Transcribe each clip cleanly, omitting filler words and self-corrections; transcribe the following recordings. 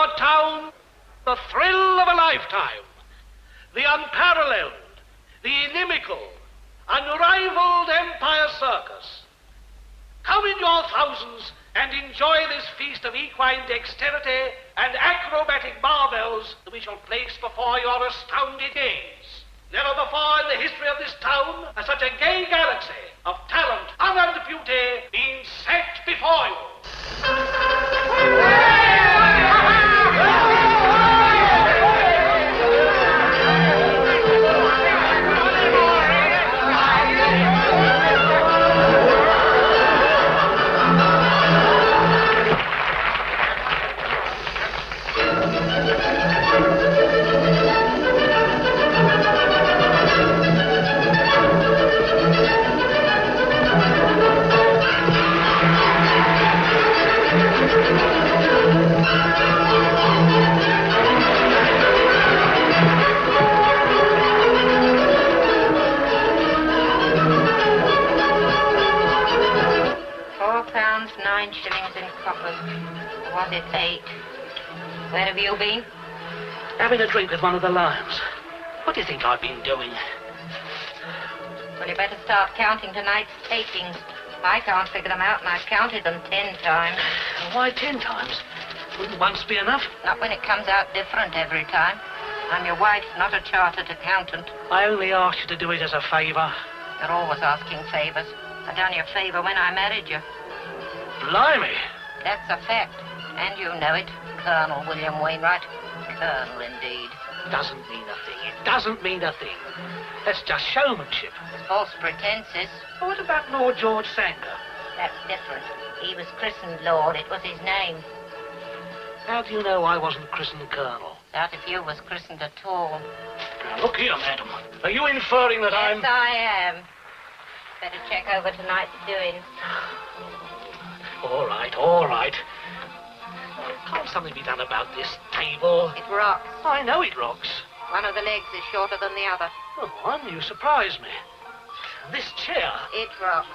our town the thrill of a lifetime, the unparalleled, the inimical, unrivaled Empire Circus. Come in your thousands and enjoy this feast of equine dexterity and acrobatic marvels that we shall place before your astounded gaze. Never before in the history of this town has such a gay galaxy of talent, honor, and beauty been set before you. Was it 8? Where have you been? Having a drink with one of the lions. What do you think I've been doing? Well, you better start counting tonight's takings. I can't figure them out, and I've counted them 10 times. Why 10 times? Wouldn't once be enough? Not when it comes out different every time. I'm your wife, not a chartered accountant. I only asked you to do it as a favor. You're always asking favors. I done you a favor when I married you. Blimey. That's a fact. And you know it, Colonel William Wainwright. Colonel, indeed. Doesn't mean a thing. It doesn't mean a thing. That's just showmanship. It's false pretenses. What about Lord George Sanger? That's different. He was christened Lord. It was his name. How do you know I wasn't christened Colonel? Doubt if you was christened at all. Now, look here, madam. Are you inferring that Yes, I am. Better check over tonight's doings. All right, all right. Can't something be done about this table? It rocks. I know it rocks. One of the legs is shorter than the other. Oh, one, you surprise me. This chair. It rocks.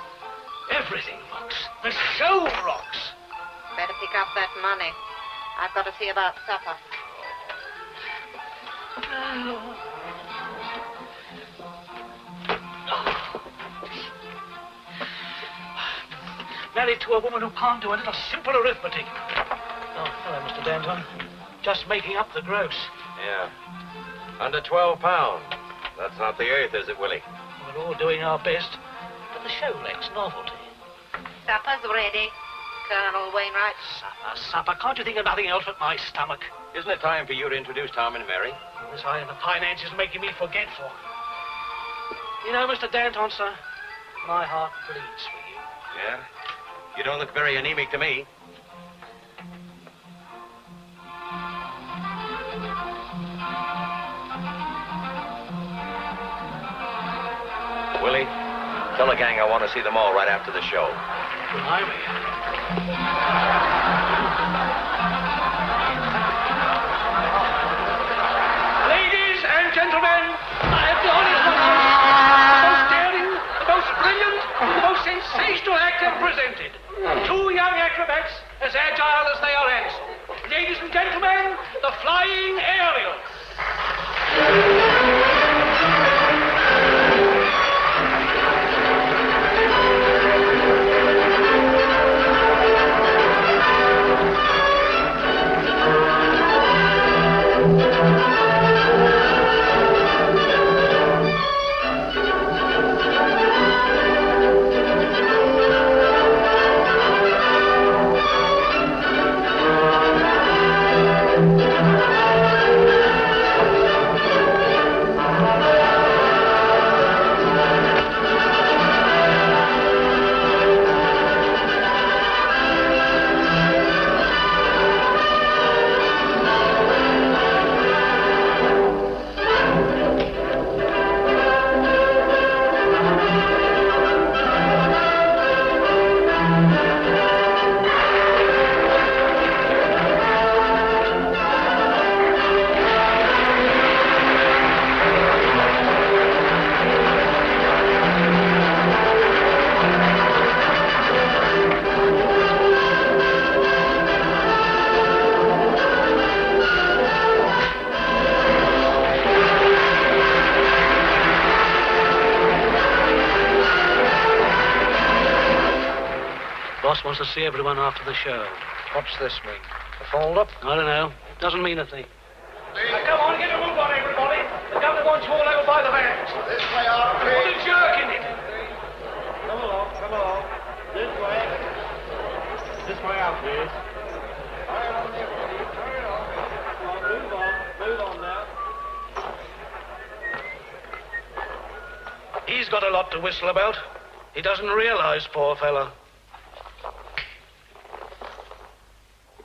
Everything rocks. The show rocks. Better pick up that money. I've got to see about supper. Married to a woman who can't do a little simple arithmetic. Oh, hello, Mr. Danton. Just making up the gross. Yeah. Under 12 pounds. That's not the eighth, is it, Willie? We're all doing our best, but the show lacks novelty. Supper's ready, Colonel Wainwright. Supper. Can't you think of nothing else but my stomach? Isn't it time for you to introduce Tom and Mary? This eye in the finances is making me forgetful. You know, Mr. Danton, sir, my heart bleeds for you. Yeah? You don't look very anemic to me. Willie, tell the gang I want to see them all right after the show. Blimey. Ladies and gentlemen, I have the honor to announce the most daring, the most brilliant, the most sensational act ever presented. 2 young acrobats, as agile as they are handsome. Ladies and gentlemen, the Flying Aerials. boss wants to see everyone after the show. What's this mean? A fold-up? I don't know. Doesn't mean a thing. Now, come on, get a move on, everybody. The governor wants you all over by the vans. This way, out, Put a jerk in it. Come along, come along. This way. This way out, please. Hurry on, everybody. Hurry on. Come on, move on. Move on now. He's got a lot to whistle about. He doesn't realize, poor fella.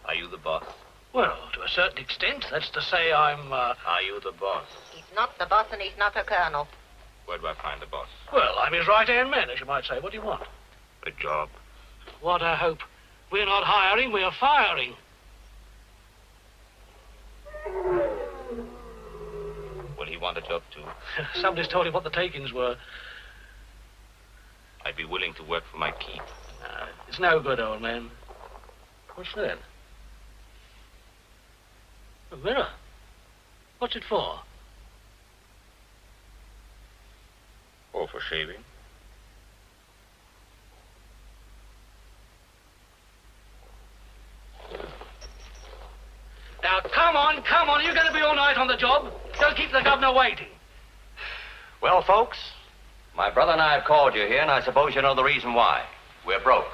Are you the boss? Well, to a certain extent. That's to say I'm, Are you the boss? He's not the boss and he's not a colonel. Where do I find the boss? Well, I'm his right-hand man, as you might say. What do you want? A job. What a hope. We're not hiring, we're firing. What do you want a job to? Somebody's told him what the takings were. I'd be willing to work for my keep. It's no good, old man. What's that? A mirror. What's it for? Oh, for shaving. Now, come on, come on. Are you going to be all night on the job? Don't keep the governor waiting. Well, folks, my brother and I have called you here, and I suppose you know the reason why. We're broke.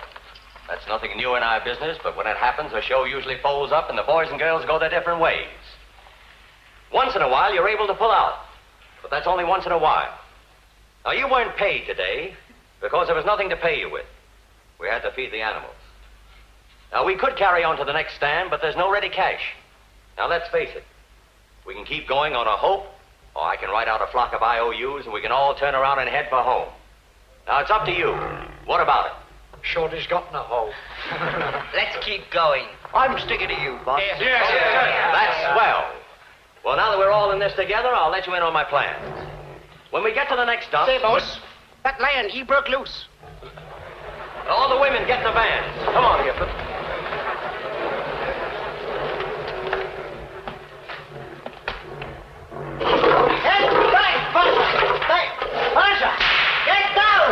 That's nothing new in our business, but when it happens, the show usually folds up and the boys and girls go their different ways. Once in a while, you're able to pull out, but that's only once in a while. Now, you weren't paid today because there was nothing to pay you with. We had to feed the animals. Now, we could carry on to the next stand, but there's no ready cash. Now, let's face it. We can keep going on a hope, or I can write out a flock of IOUs and we can all turn around and head for home. Now, it's up to you. What about it? Shorty's got in a hole. Let's keep going. I'm sticking to you, boss. Yes. That's swell. Well, now that we're all in this together, I'll let you in on my plans. When we get to the next stop... Say, boss, that lion, he broke loose. All the women, get in the vans. Come on, Gifford. Hey, Pasha! Hey, Pasha! Get down!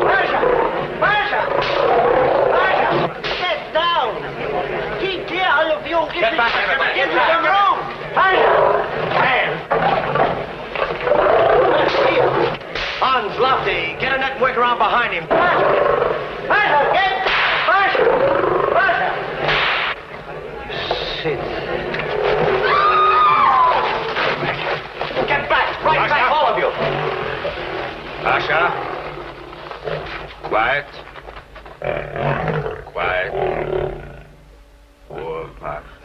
Pasha! Pasha! Pasha! Get down! Keep clear, all of you. Get back, everybody. Give me some room! Pasha! Hans, Lofty, get a net and work around behind him. Pasha! Pasha! Get... Pasha! Pasha! Shit. Get back! Right back, all of you. Pasha. Quiet. Quiet. Poor Pasha.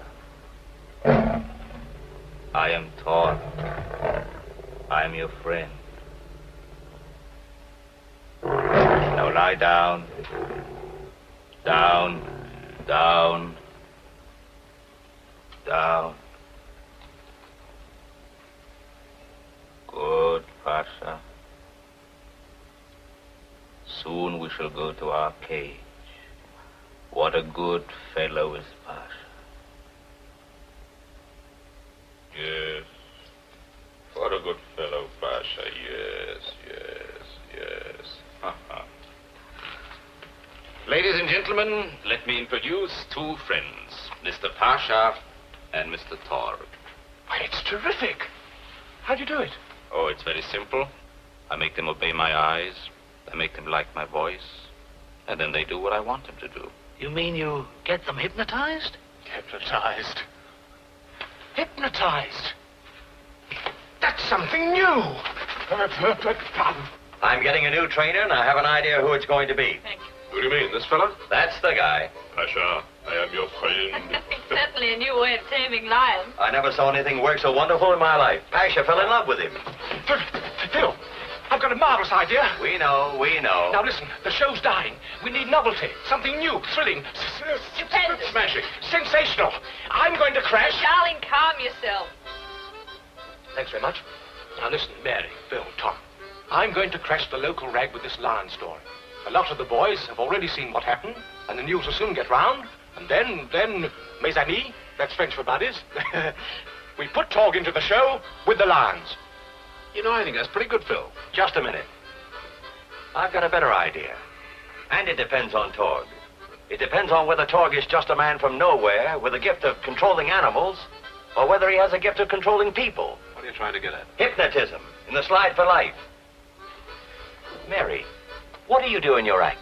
I am Thor. I am your friend. Now lie down. Down. Down. Down. Good, Pasha. Soon we shall go to our cage. What a good fellow is Pasha. Yes. What a good fellow, Pasha. Yes, yes, yes. Ladies and gentlemen, let me introduce two friends, Mr. Pasha and Mr. Thor. Why, it's terrific. How'd you do it? Oh, it's very simple. I make them obey my eyes. I make them like my voice. And then they do what I want them to do. You mean you get them hypnotized? Hypnotized. Hypnotized. That's something new. I'm getting a new trainer, and I have an idea who it's going to be. Who do you mean, this fella? That's the guy. Pasha, I am your friend. It's certainly a new way of taming lions. I never saw anything work so wonderful in my life. Pasha fell in love with him. Phil, I've got a marvelous idea. We know, we know. Now listen, the show's dying. We need novelty, something new, thrilling, Stupendous. smashing, sensational. I'm going to crash. Darling, calm yourself. Thanks very much. Now listen, Mary, Phil, Tom. I'm going to crash the local rag with this lion story. A lot of the boys have already seen what happened, and the news will soon get round. And then, mes amis, that's French for buddies, we put Torg into the show with the lions. You know, I think that's pretty good, Phil. Just a minute. I've got a better idea. And it depends on Torg. It depends on whether Torg is just a man from nowhere with a gift of controlling animals, or whether he has a gift of controlling people. What are you trying to get at? Hypnotism in the slide for life. Mary, what do you do in your act?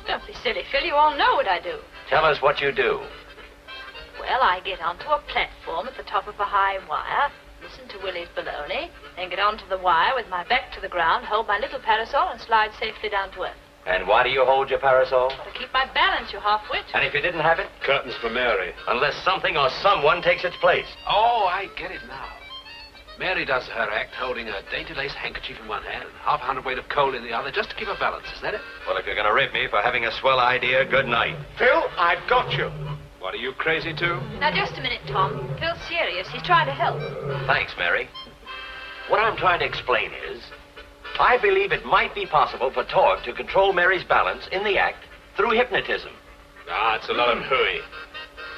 Don't be silly, Phil. You all know what I do. Tell us what you do. Well, I get onto a platform at the top of a high wire, listen to Willie's baloney, then get onto the wire with my back to the ground, hold my little parasol, and slide safely down to earth. And why do you hold your parasol? To keep my balance, you half-wit. And if you didn't have it? Curtains for Mary. Unless something or someone takes its place. Oh, I get it now. Mary does her act holding a dainty lace handkerchief in one hand and half a hundredweight of coal in the other just to keep her balance. Is that it? Well, if you're going to rip me for having a swell idea, good night. Phil, I've got you. What, are you crazy too? Now, just a minute, Tom. Phil's serious. He's trying to help. Thanks, Mary. What I'm trying to explain is, I believe it might be possible for Torg to control Mary's balance in the act through hypnotism. Ah, it's a lot of hooey.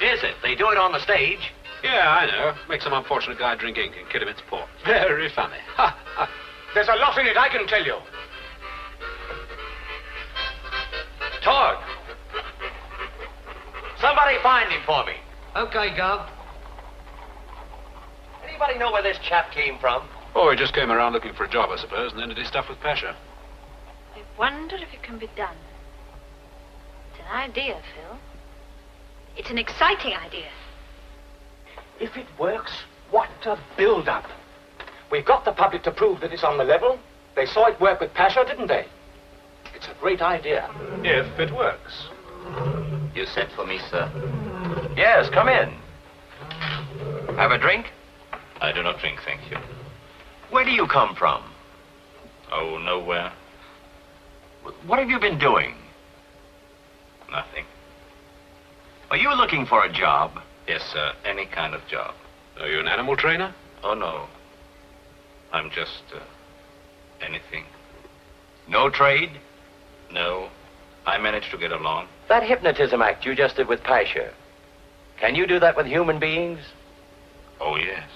Is it? They do it on the stage. Yeah, I know. Make some unfortunate guy drink ink and kid him its port. Very funny. Ha, ha. There's a lot in it, I can tell you. Torg! Somebody find him for me. Okay, Gov. Anybody know where this chap came from? Oh, he just came around looking for a job, I suppose, and then did his stuff with Pasha. I wonder if it can be done. It's an idea, Phil. It's an exciting idea. If it works, what a build-up. We've got the public to prove that it's on the level. They saw it work with Pasha, didn't they? It's a great idea. If it works. You sent for me, sir. Yes, come in. Have a drink? I do not drink, thank you. Where do you come from? Oh, nowhere. What have you been doing? Nothing. Are you looking for a job? Yes, sir. Any kind of job. Are you an animal trainer? Oh, no. I'm just, anything. No trade? No. I managed to get along. That hypnotism act you just did with Pasha, can you do that with human beings? Oh, yes.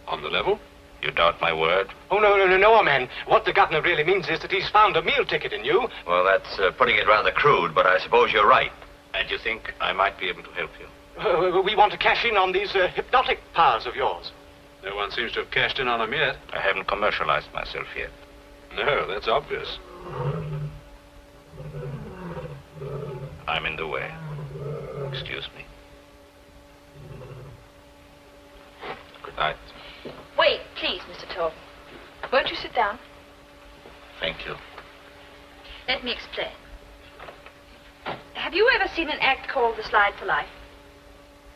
On the level? You doubt my word? Oh, no, man. What the governor really means is that he's found a meal ticket in you. Well, that's putting it rather crude, but I suppose you're right. And you think I might be able to help you? We want to cash in on these hypnotic powers of yours. No one seems to have cashed in on them yet. I haven't commercialized myself yet. No, that's obvious. I'm in the way. Excuse me. Good night. Wait, please, Mr. Torg. Won't you sit down? Thank you. Let me explain. Have you ever seen an act called The Slide for Life?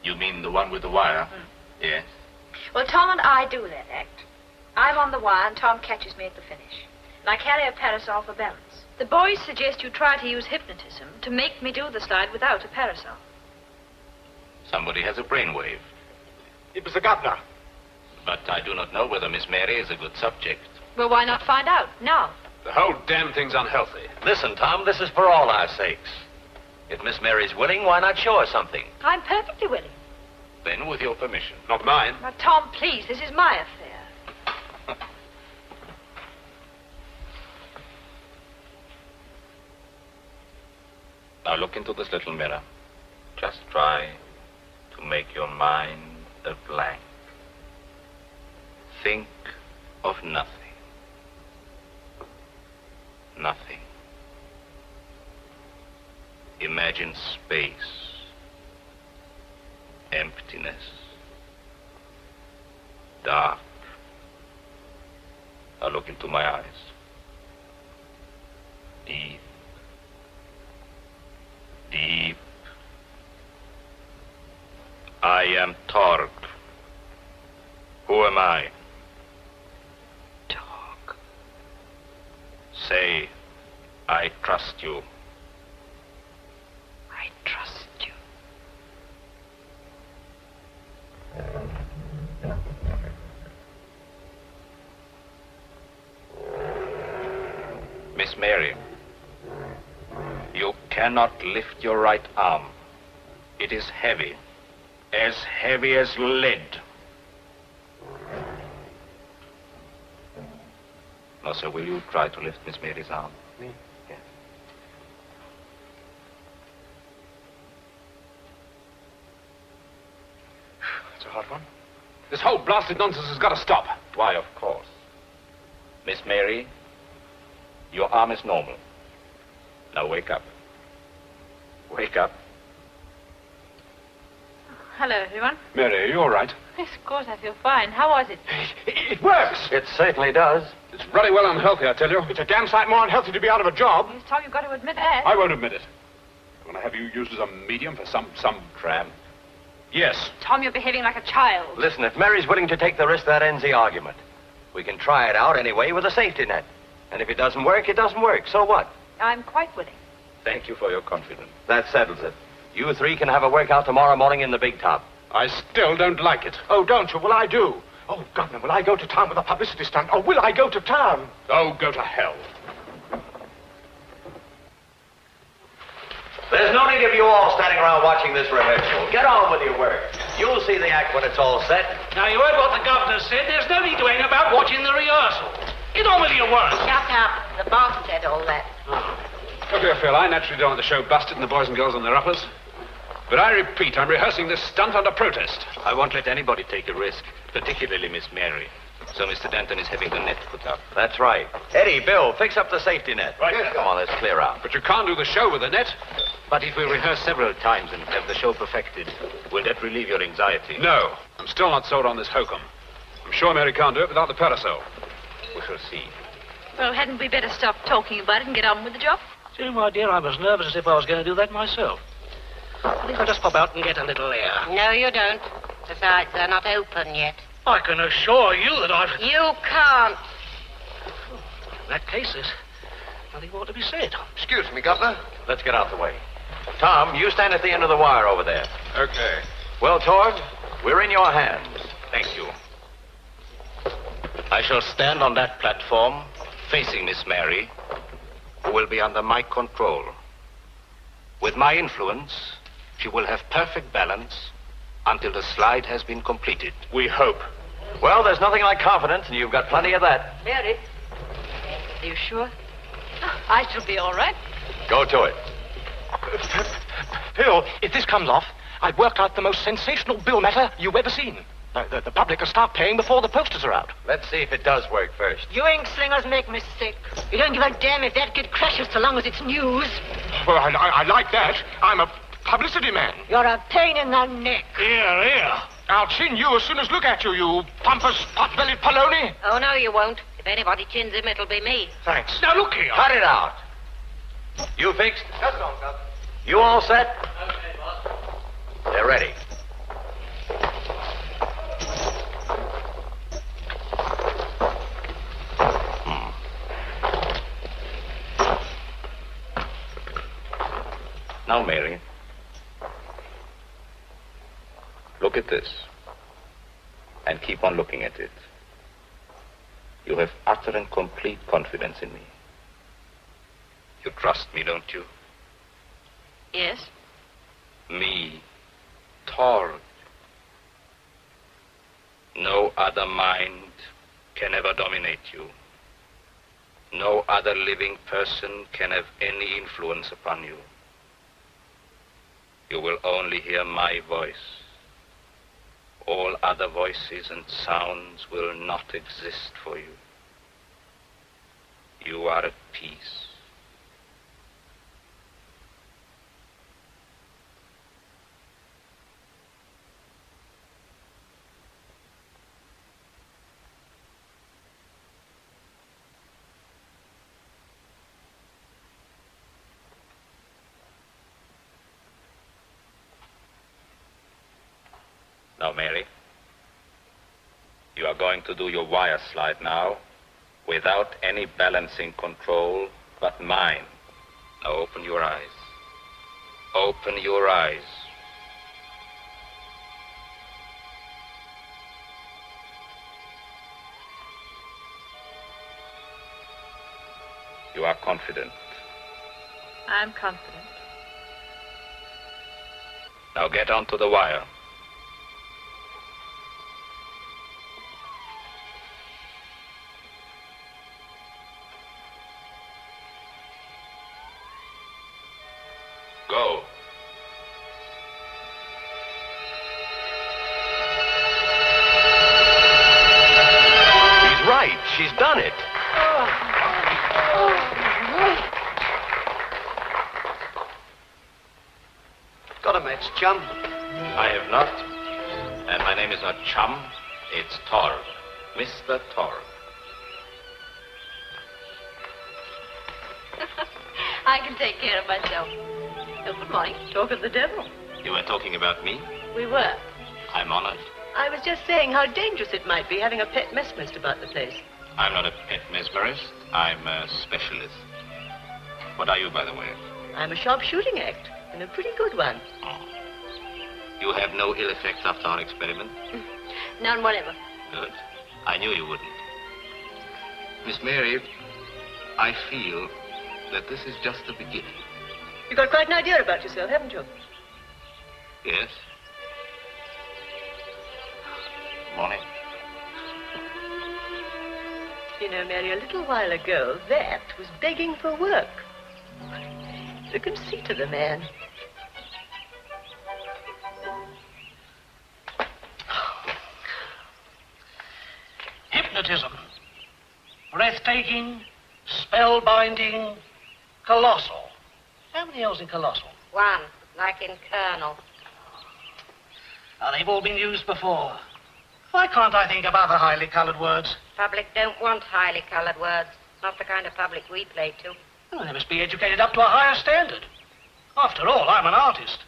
You mean the one with the wire? Yes. Well, Tom and I do that act. I'm on the wire and Tom catches me at the finish. And I carry a parasol for balance. The boys suggest you try to use hypnotism to make me do the slide without a parasol. Somebody has a brainwave. It was the governor. But I do not know whether Miss Mary is a good subject. Well, why not find out now? The whole damn thing's unhealthy. Listen, Tom, this is for all our sakes. If Miss Mary's willing, why not show her something? I'm perfectly willing. Then, with your permission. Not mine. Now, Tom, please, this is my affair. Now look into this little mirror. Just try to make your mind a blank. Think of nothing. Nothing. Imagine space. Emptiness. Dark. Now look into my eyes. Deep. Deep. I am Torg. Who am I? Torg. Say, I trust you. I trust you. Miss Mary, you cannot lift your right arm. It is heavy as lead. Now, sir, will you try to lift Miss Mary's arm? Me? Yes. It's a hard one. This whole blasted nonsense has got to stop. Why, of course. Miss Mary, your arm is normal. Now wake up. Wake up. Hello, everyone. Mary, are you all right? Yes, of course, I feel fine. How was it? It works. It certainly does. It's bloody well unhealthy, I tell you. It's a damn sight more unhealthy to be out of a job. Miss Tom, you've got to admit that. I won't admit it. I'm going to have you used as a medium for some tramp. Yes. Tom, you're behaving like a child. Listen, if Mary's willing to take the risk, that ends the argument. We can try it out anyway with a safety net. And if it doesn't work, it doesn't work. So what? I'm quite willing. Thank you for your confidence. That settles it. You three can have a workout tomorrow morning in the big top. I still don't like it. Oh, don't you? Well, I do. Oh, Governor, will I go to town with a publicity stunt? Or will I go to town? Oh, go to hell. There's no need of you all standing around watching this rehearsal. Get on with your work. You'll see the act when it's all set. Now, you heard what the governor said. There's no need to hang about watching the rehearsal. Get on with your work. Shut up. The boss said all that. Look here, Phil, I naturally don't want the show busted and the boys and girls on their uppers. But I repeat, I'm rehearsing this stunt under protest. I won't let anybody take a risk, particularly Miss Mary. So Mr. Denton is having the net put up. That's right. Eddie, Bill, fix up the safety net. Right. Yes, Come on, let's clear out. But you can't do the show with a net. But if we rehearse several times and have the show perfected, will that relieve your anxiety? No, I'm still not sold on this hokum. I'm sure Mary can't do it without the parasol. We shall see. Well, hadn't we better stop talking about it and get on with the job? See, my dear, I'm as nervous as if I was going to do that myself. I think I'll just pop out and get a little air. No, you don't. Besides, they're not open yet. I can assure you that I've... You can't. In that case, there's nothing more to be said. Excuse me, Governor. Let's get out the way. Tom, you stand at the end of the wire over there. Okay. Well, Torg, we're in your hands. Thank you. I shall stand on that platform, facing Miss Mary, who will be under my control. With my influence, she will have perfect balance until the slide has been completed. We hope. Well, there's nothing like confidence, and you've got plenty of that. Mary, are you sure? I shall be all right. Go to it. Phil, if this comes off, I've worked out the most sensational bill matter you've ever seen. The public will start paying before the posters are out. Let's see if it does work first. Viewing slingers make mistakes. You don't give a damn if that kid crashes so long as it's news. Well, I like that. I'm a publicity man. You're a pain in the neck. Here, here. I'll chin you as soon as look at you, you pompous, pot-bellied polony. Oh, no, you won't. If anybody chins him, it'll be me. Thanks. Now, look here. Cut it out. You fixed? Just on, Governor. You all set? Okay, boss. They're ready. Now, Mary, look at this and keep on looking at it. You have utter and complete confidence in me. You trust me, don't you? Yes. Me, Torg. No other mind can ever dominate you. No other living person can have any influence upon you. You will only hear my voice. All other voices and sounds will not exist for you. You are at peace. Now, Mary, you are going to do your wire slide now without any balancing control but mine. Now open your eyes. Open your eyes. You are confident. I'm confident. Now get onto the wire. Go. He's right. She's done it. Got a match, chum? I have not. And my name is not Chum. It's Torg. Mr. Torg. I can take care of myself. Oh, good morning. Talk of the devil. You were talking about me? We were. I'm honored. I was just saying how dangerous it might be having a pet mesmerist about the place. I'm not a pet mesmerist. I'm a specialist. What are you, by the way? I'm a sharpshooting act, and a pretty good one. Oh. You have no ill effects after our experiment? None whatever. Good. I knew you wouldn't. Miss Mary, I feel that this is just the beginning. You've got quite an idea about yourself, haven't you? Yes? Morning. You know, Mary, a little while ago, that was begging for work. The conceit of the man. Hypnotism. Breathtaking, spellbinding, colossal. How many L's in colossal? One, like in Colonel. Oh, they've all been used before. Why can't I think of other highly colored words? Public don't want highly colored words. Not the kind of public we play to. Oh, they must be educated up to a higher standard. After all, I'm an artist.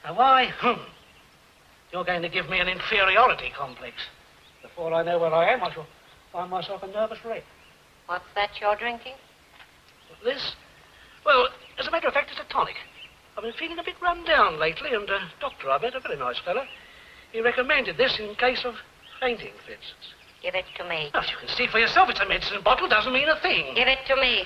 Now, why? You're going to give me an inferiority complex. Before I know where I am, I shall find myself a nervous wreck. What's that you're drinking? This? Well, as a matter of fact, it's a tonic. I've been feeling a bit run down lately, and Doctor I met, a very nice fellow, he recommended this in case of fainting fits. Give it to me. Now, you can see for yourself it's a medicine bottle, doesn't mean a thing. Give it to me.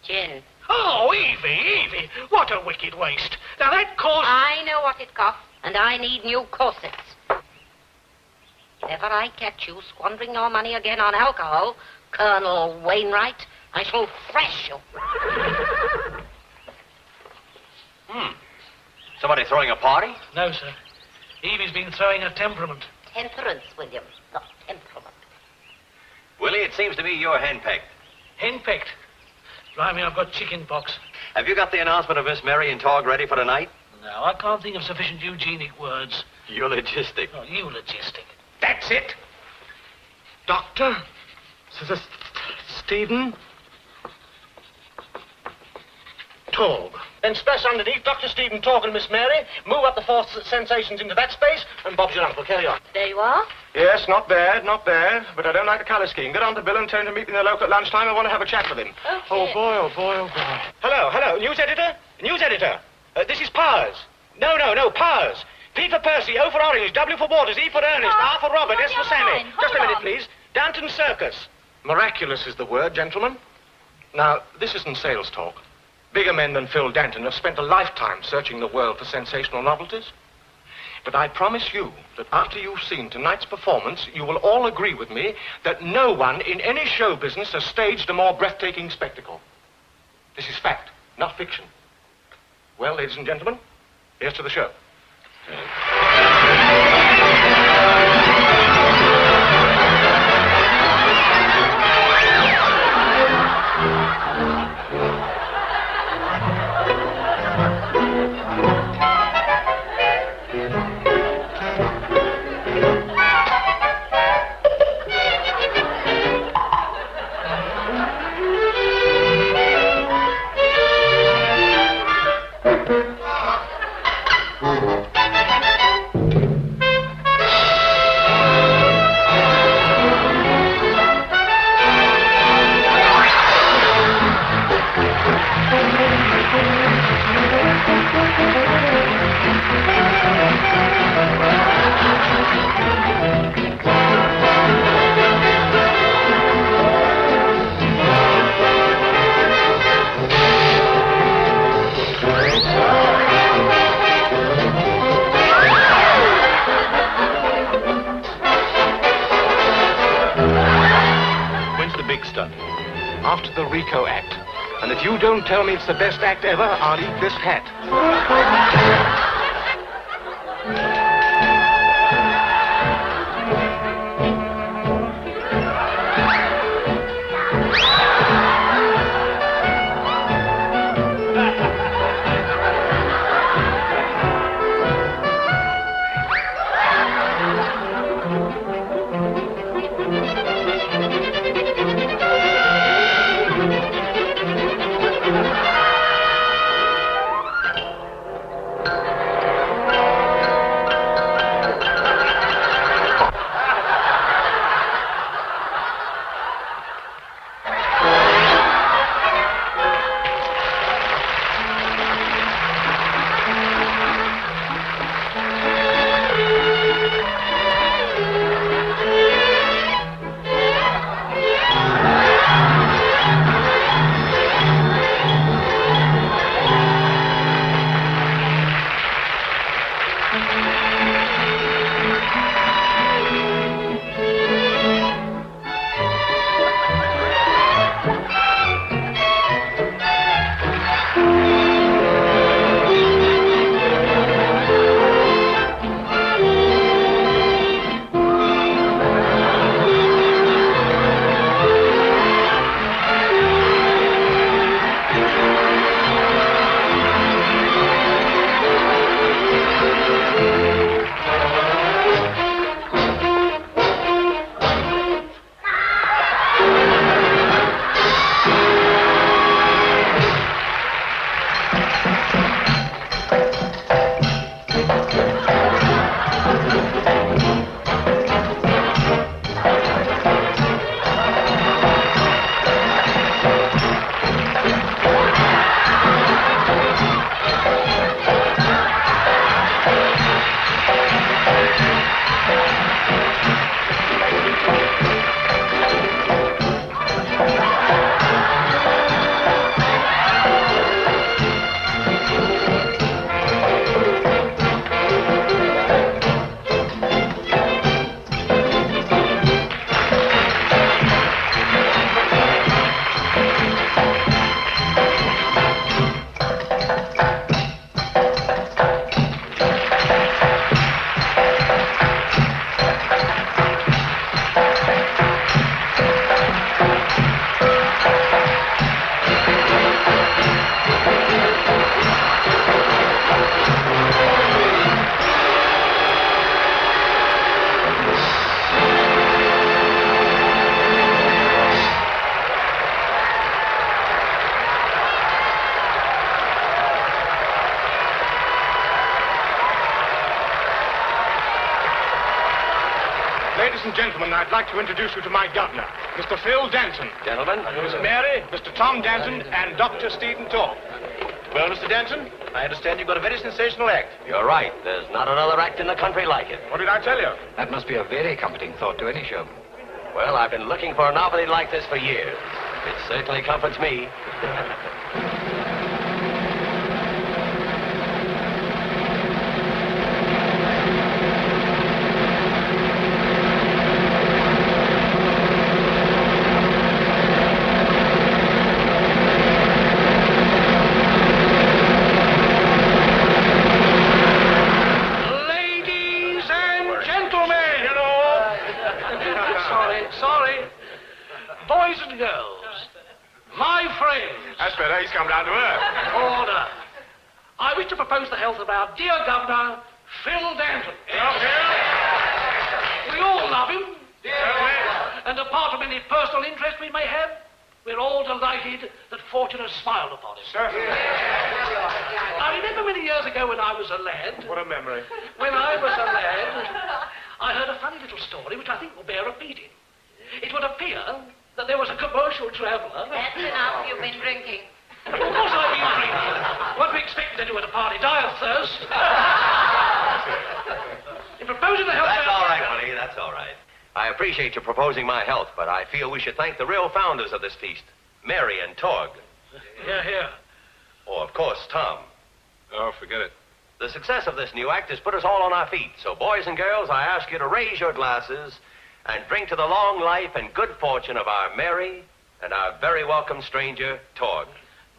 Gin. Oh, Evie, what a wicked waste. Now, that costs... I know what it costs, and I need new corsets. If ever I catch you squandering your money again on alcohol, Colonel Wainwright, I shall thrash you. Somebody throwing a party? No, sir. Evie's been throwing a temperament. Temperance, William, not temperament. Willie, it seems to me you're henpecked. Henpecked? Blimey, I've got chicken pox. Have you got the announcement of Miss Mary and Torg ready for tonight? No, I can't think of sufficient eugenic words. Eulogistic. Oh, eulogistic. That's it. Doctor? Stephen? Torg. Then splash underneath Dr. Stephen Torg and Miss Mary, move up the four sensations into that space, and Bob's your uncle. Carry on. There you are. Yes, not bad, not bad. But I don't like the colour scheme. Get on to Bill and tell him to meet me in the local at lunchtime. I want to have a chat with him. Okay. Oh, boy, oh, boy, oh, boy. Hello, news editor? News editor. This is Powers. No, Powers. P for Percy, O for Orange, W for Waters, E for Ernest, R for Robert, S for Sammy. Just a minute, please. Downton Circus. Miraculous is the word, gentlemen. Now, this isn't sales talk. Bigger men than Phil Danton have spent a lifetime searching the world for sensational novelties. But I promise you that after you've seen tonight's performance, you will all agree with me that no one in any show business has staged a more breathtaking spectacle. This is fact, not fiction. Well, ladies and gentlemen, here's to the show. After the Rico Act, And if you don't tell me it's the best act ever, I'll eat this hat. Ladies and gentlemen, I'd like to introduce you to my governor, Mr. Phil Danton. Gentlemen. Miss Mary, Mr. Tom Danton, and Dr. Stephen Torp. Well, Mr. Danton, I understand you've got a very sensational act. You're right. There's not another act in the country like it. What did I tell you? That must be a very comforting thought to any show. Well, I've been looking for a novelty like this for years. It certainly comforts me. Boys and girls, my friends. That's better. He's come down to earth. Order. I wish to propose the health of our dear Governor, Phil Danton. We all love him. And apart from any personal interest we may have, we're all delighted that fortune has smiled upon him. Certainly. I remember many years ago when I was a lad. What a memory. When I was a lad, I heard a funny little story which I think will bear repeating. It would appear that there was a commercial traveller. That's enough. You've been drinking. Of course I've been drinking. What do we expect to do at a party? Die of thirst? In proposing the health... That's all right, Willie. That's all right. I appreciate you proposing my health, but I feel we should thank the real founders of this feast, Mary and Torg. Here, here. Oh, of course, Tom. Oh, forget it. The success of this new act has put us all on our feet. So, boys and girls, I ask you to raise your glasses and drink to the long life and good fortune of our Mary and our very welcome stranger, Torg.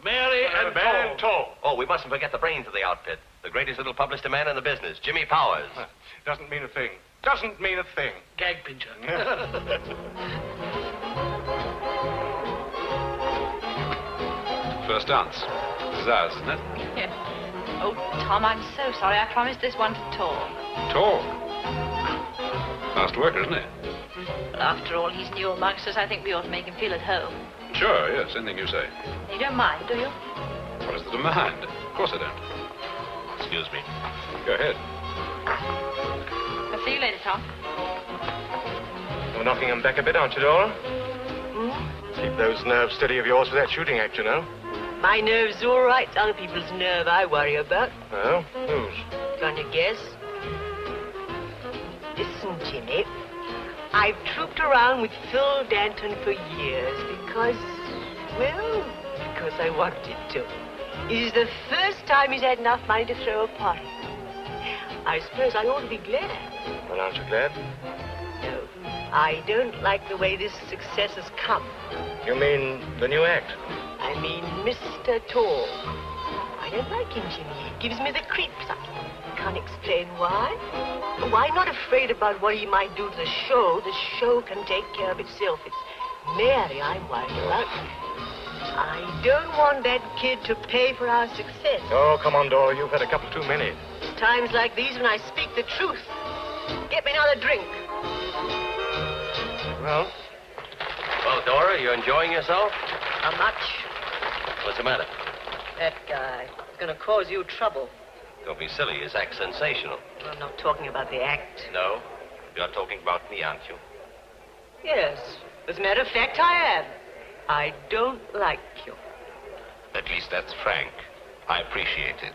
Mary and Tall. Oh, we mustn't forget the brains of the outfit. The greatest little publicity man in the business, Jimmy Powers. Doesn't mean a thing. Doesn't mean a thing. Gag pincher. First dance. This is ours, isn't it? Yes. Oh, Tom, I'm so sorry. I promised this one to Tom. Talk. Fast worker, isn't he? Well, after all, he's new amongst us. I think we ought to make him feel at home. Sure, yes, anything you say. You don't mind, do you? What is there to mind? Of course I don't. Excuse me. Go ahead. I'll see you later, Tom. You're knocking him back a bit, aren't you, Dora? Hmm? Keep those nerves steady of yours for that shooting act, you know. My nerve's all right. It's other people's nerve I worry about. Oh? Whose? Can you guess? Listen, Jimmy. I've trooped around with Phil Danton for years because I wanted to. It is the first time he's had enough money to throw a party. I suppose I ought to be glad. Well, aren't you glad? No, I don't like the way this success has come. You mean the new act? I mean Mr. Tall. I don't like him, Jimmy. He gives me the creeps. I can't explain why. Why not afraid about what he might do to the show? The show can take care of itself. It's Mary I'm worried about. I don't want that kid to pay for our success. Oh, come on, Dora. You've had a couple too many. It's times like these when I speak the truth. Get me another drink. Well? Well, Dora, you enjoying yourself? How much? What's the matter? That guy. It's going to cause you trouble. Don't be silly. His act's sensational. I'm not talking about the act. No? You're talking about me, aren't you? Yes. As a matter of fact, I am. I don't like you. At least that's frank. I appreciate it.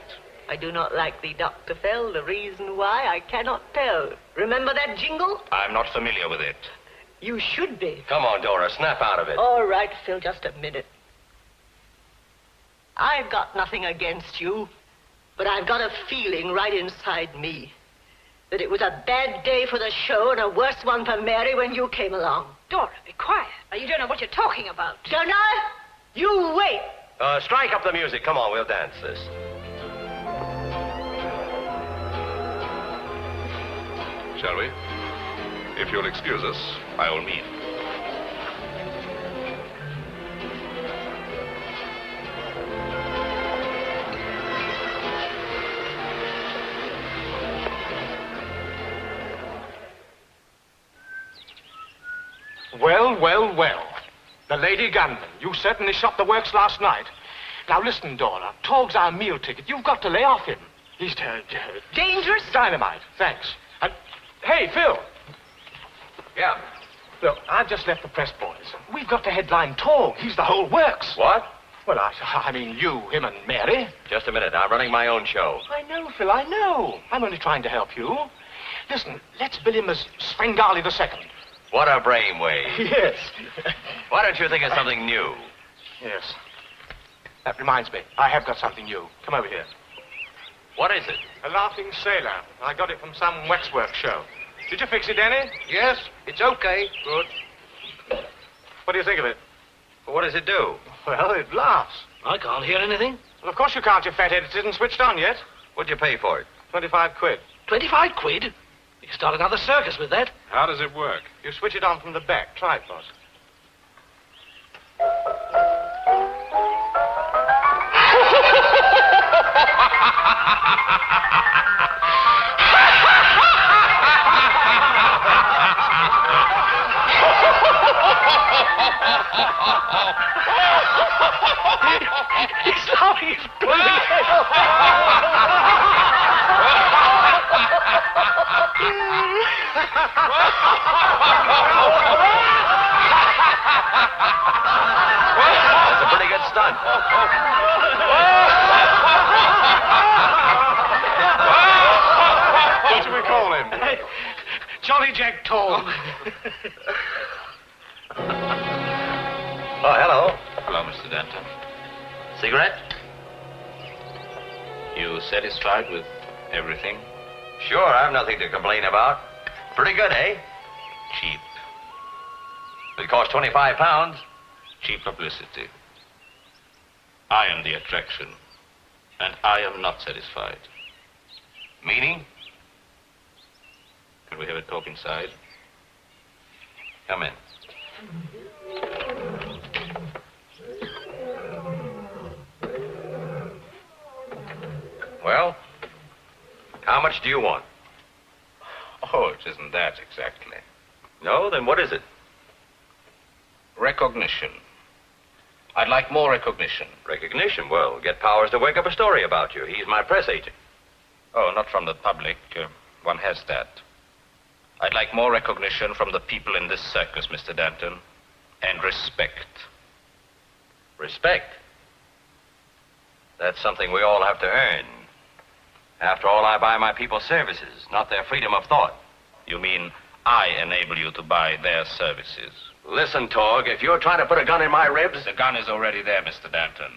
I do not like thee, Dr. Fell. The reason why I cannot tell. Remember that jingle? I'm not familiar with it. You should be. Come on, Dora. Snap out of it. All right, Phil, just a minute. I've got nothing against you, but I've got a feeling right inside me that it was a bad day for the show and a worse one for Mary when you came along. Dora, be quiet. You don't know what you're talking about. Don't I? You wait. Strike up the music. Come on, we'll dance this. Shall we? If you'll excuse us, by all means. Well. The Lady Gunman. You certainly shot the works last night. Now, listen, Dora. Tog's our meal ticket. You've got to lay off him. He's Dangerous? dynamite. Thanks. And, hey, Phil. Yeah. Look, I've just left the press boys. We've got to headline Tog. He's the whole works. What? Well, I mean, you, him, and Mary. Just a minute. I'm running my own show. I know, Phil, I know. I'm only trying to help you. Listen, let's bill him as Svengali II. What a brainwave. Yes. Why don't you think of something new? Yes. That reminds me. I have got something new. Come over here. What is it? A laughing sailor. I got it from some waxwork show. Did you fix it, Danny? Yes, it's okay. Good. What do you think of it? Well, what does it do? Well, it laughs. I can't hear anything. Well, of course you can't, you fathead. It isn't switched on yet. What'd you pay for it? 25 quid. 25 quid? You can start another circus with that. How does it work? You switch it on from the back. Try it, boss. He's laughing. He's brilliant. That's a pretty good stunt. What do we call him? Jolly Jack Tall. Oh, hello. Hello, Mr. Danton. Cigarette? You satisfied with everything? Sure, I've nothing to complain about. Pretty good, eh? Cheap. It cost £25. Cheap publicity. I am the attraction, and I am not satisfied. Meaning? Can we have a talk inside? Come in. Well, how much do you want? Oh, it isn't that exactly. No? Then what is it? Recognition. I'd like more recognition. Recognition? Well, get Powers to work up a story about you. He's my press agent. Oh, not from the public. One has that. I'd like more recognition from the people in this circus, Mr. Danton. And respect. Respect? That's something we all have to earn. After all, I buy my people's services, not their freedom of thought. You mean I enable you to buy their services? Listen, Torg, if you're trying to put a gun in my ribs... The gun is already there, Mr. Danton.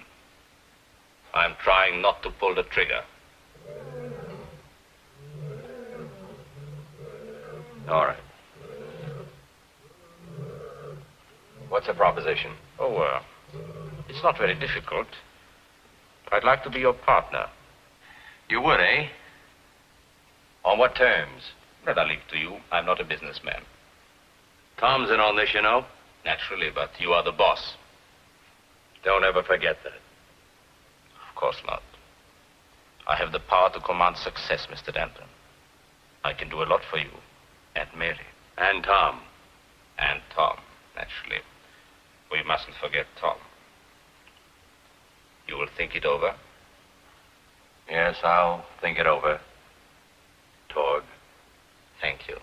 I'm trying not to pull the trigger. All right. What's the proposition? Oh, it's not very difficult. I'd like to be your partner. You would, eh? On what terms? That I leave to you. I'm not a businessman. Tom's in on this, you know. Naturally, but you are the boss. Don't ever forget that. Of course not. I have the power to command success, Mr. Danton. I can do a lot for you. And Mary. And Tom. And Tom, naturally. We mustn't forget Tom. You will think it over? Yes, I'll think it over. Torg. Thank you.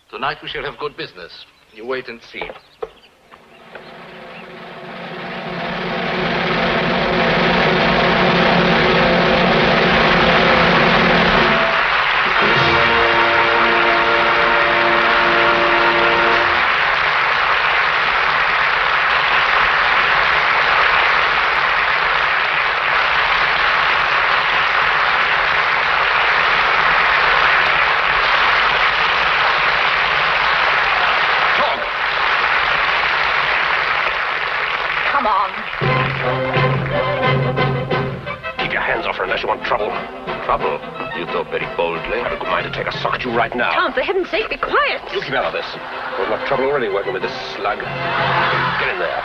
Tonight we shall have good business. You wait and see. Trouble? You talk very boldly. I've a good mind to take a sock at you right now. Tom, for heaven's sake, be quiet. You keep out of this. There's enough trouble already working with this slug. Get in there.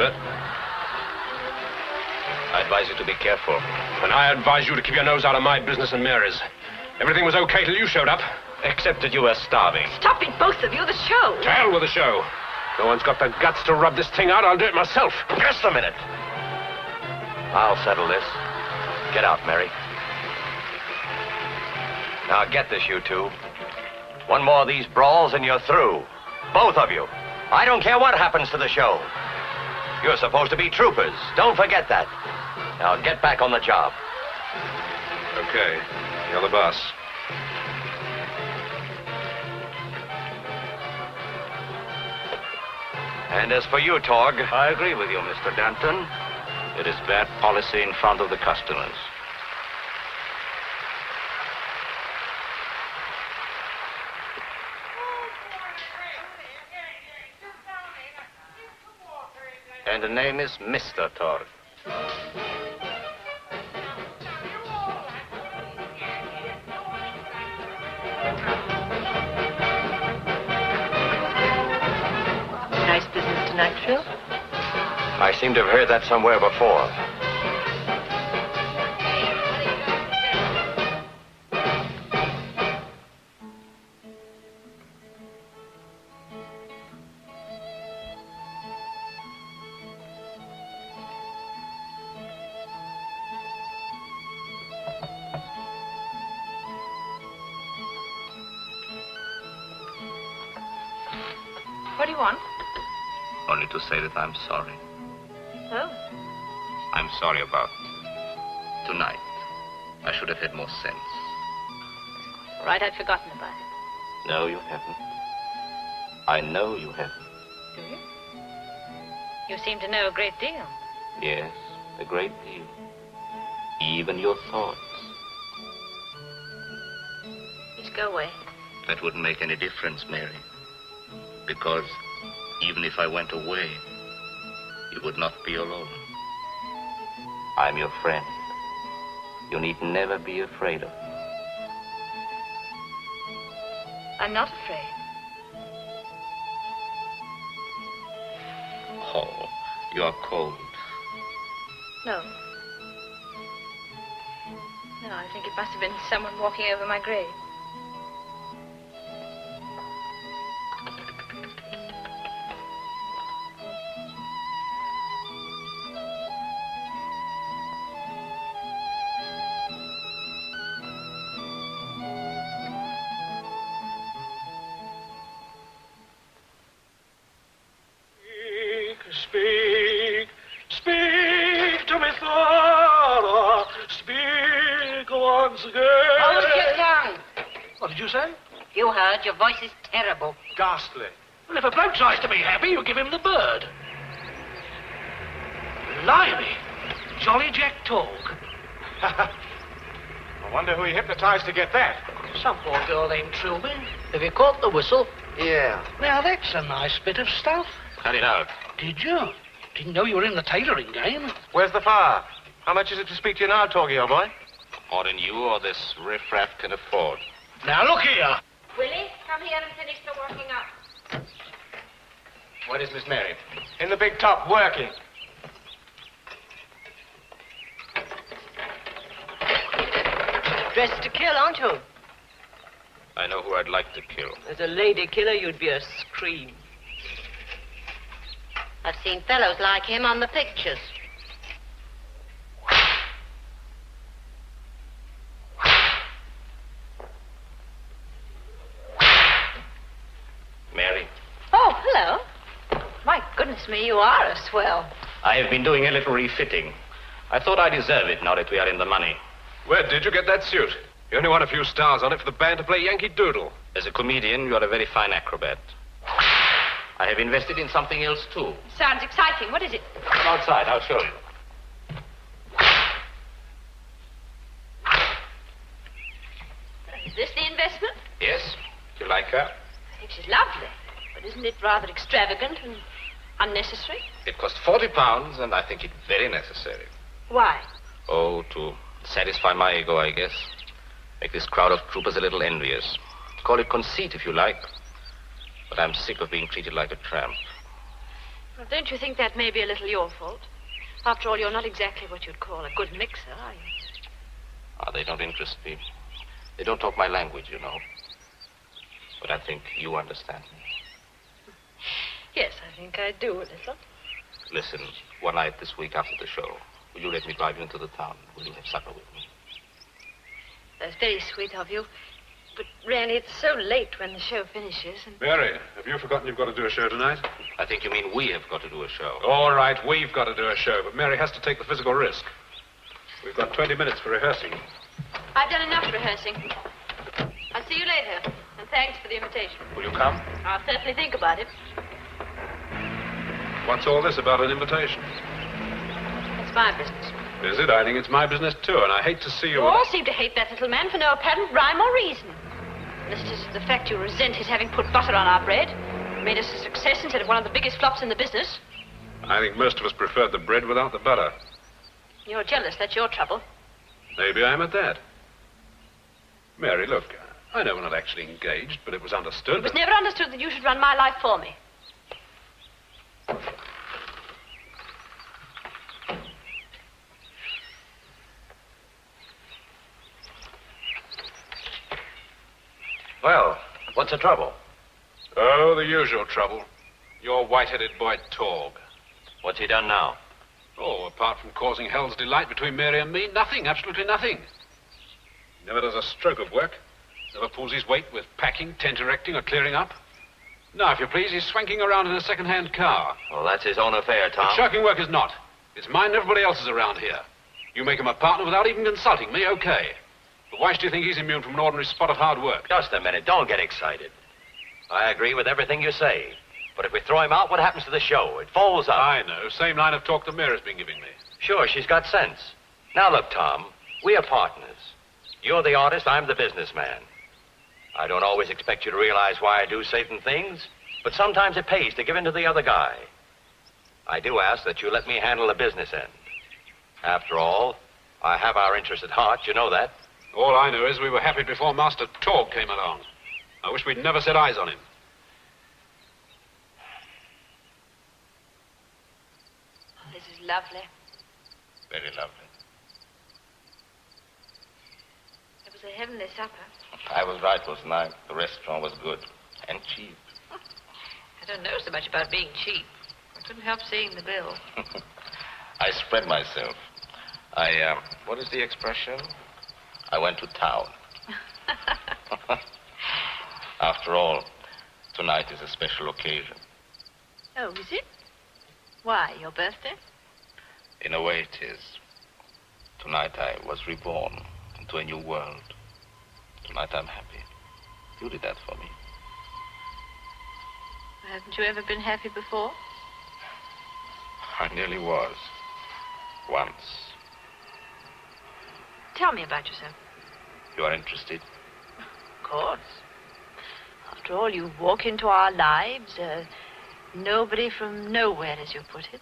But I advise you to be careful. And I advise you to keep your nose out of my business and Mary's. Everything was okay till you showed up. Except that you were starving. Stop it, both of you. The show. To hell with the show. No one's got the guts to rub this thing out. I'll do it myself. Just a minute. I'll settle this. Get out, Mary. Now get this, you two. One more of these brawls and you're through. Both of you. I don't care what happens to the show. You're supposed to be troopers. Don't forget that. Now get back on the job. Okay. You're the boss. And as for you, Torg... I agree with you, Mr. Danton. It is bad policy in front of the customers. And the name is Mr. Torg. Nice business tonight, Phil. I seem to have heard that somewhere before. What do you want? Only to say that I'm sorry. Oh. I'm sorry about tonight. I should have had more sense. All right, I'd forgotten about it. No, you haven't. I know you haven't. Do you? You seem to know a great deal. Yes, a great deal. Even your thoughts. Just go away. That wouldn't make any difference, Mary. Because even if I went away, you would not be alone. I'm your friend. You need never be afraid of me. I'm not afraid. Oh, you're cold. No. No, I think it must have been someone walking over my grave. Speak, speak to me, Farrar. Speak once again. Hold your tongue. What did you say? You heard. Your voice is terrible. Ghastly. Well, if a bloke tries to be happy, you give him the bird. Blimey. Jolly Jack talk. I wonder who he hypnotized to get that. Some poor girl named Trilby. Have you caught the whistle? Yeah. Now, that's a nice bit of stuff. Cut it out. Did you? Didn't know you were in the tailoring game. Where's the fire? How much is it to speak to you now, Torgy, old boy? More than you or this riffraff can afford. Now, look here. Willie, come here and finish the working up. Where is Miss Mary? In the big top, working. Dressed to kill, aren't you? I know who I'd like to kill. As a lady killer, you'd be a scream. I've seen fellows like him on the pictures. Mary, Oh, hello. My goodness me, you are a swell. I have been doing a little refitting. I thought I deserve it now that we are in the money. Where did you get that suit? You only won a few stars on it for the band to play Yankee Doodle. As a comedian, you are a very fine acrobat. I have invested in something else, too. Sounds exciting. What is it? Come outside, I'll show you. Is this the investment? Yes? Do you like her? I think she's lovely. But isn't it rather extravagant and unnecessary? It cost £40, and I think it very necessary. Why? Oh, to satisfy my ego, I guess. Make this crowd of troopers a little envious. Call it conceit, if you like. But I'm sick of being treated like a tramp. Well, don't you think that may be a little your fault? After all, you're not exactly what you'd call a good mixer, are you? They don't interest me. They don't talk my language, you know. But I think you understand me. Yes, I think I do a little. Listen, one night this week after the show, will you let me drive you into the town? Will you have supper with me? That's very sweet of you. But really, it's so late when the show finishes. And... Mary, have you forgotten you've got to do a show tonight? I think you mean we have got to do a show. All right, we've got to do a show, but Mary has to take the physical risk. We've got 20 minutes for rehearsing. I've done enough rehearsing. I'll see you later. And thanks for the invitation. Will you come? I'll certainly think about it. What's all this about an invitation? It's my business. Is it? I think it's my business, too, and I hate to see you... You all seem to hate that little man for no apparent rhyme or reason. Unless it is the fact you resent his having put butter on our bread, made us a success instead of one of the biggest flops in the business. I think most of us preferred the bread without the butter. You're jealous, that's your trouble. Maybe I'm at that. Mary, look, I know we're not actually engaged, but it was understood. It was never understood that you should run my life for me. Well, what's the trouble? Oh, the usual trouble. Your white-headed boy, Torg. What's he done now? Oh, apart from causing hell's delight between Mary and me, nothing, absolutely nothing. He never does a stroke of work. Never pulls his weight with packing, tent erecting, or clearing up. Now, if you please, he's swanking around in a second-hand car. Well, that's his own affair, Tom. But shocking work is not. It's mine and everybody else's around here. You make him a partner without even consulting me, okay. But why should you think he's immune from an ordinary spot of hard work? Just a minute. Don't get excited. I agree with everything you say. But if we throw him out, what happens to the show? It folds up. I know. Same line of talk that Mary's been giving me. Sure, she's got sense. Now, look, Tom, we are partners. You're the artist, I'm the businessman. I don't always expect you to realize why I do certain things, but sometimes it pays to give in to the other guy. I do ask that you let me handle the business end. After all, I have our interest at heart, you know that. All I know is we were happy before Master Torg came along. I wish we'd never set eyes on him. Oh, this is lovely. Very lovely. It was a heavenly supper. I was right, wasn't I? The restaurant was good and cheap. I don't know so much about being cheap. I couldn't help seeing the bill. I spread myself. What is the expression? I went to town. After all, tonight is a special occasion. Oh, is it? Why, your birthday? In a way, it is. Tonight I was reborn into a new world. Tonight I'm happy. You did that for me. Haven't you ever been happy before? I nearly was. Once. Tell me about yourself. You are interested? Of course. After all, you walk into our lives, nobody from nowhere, as you put it.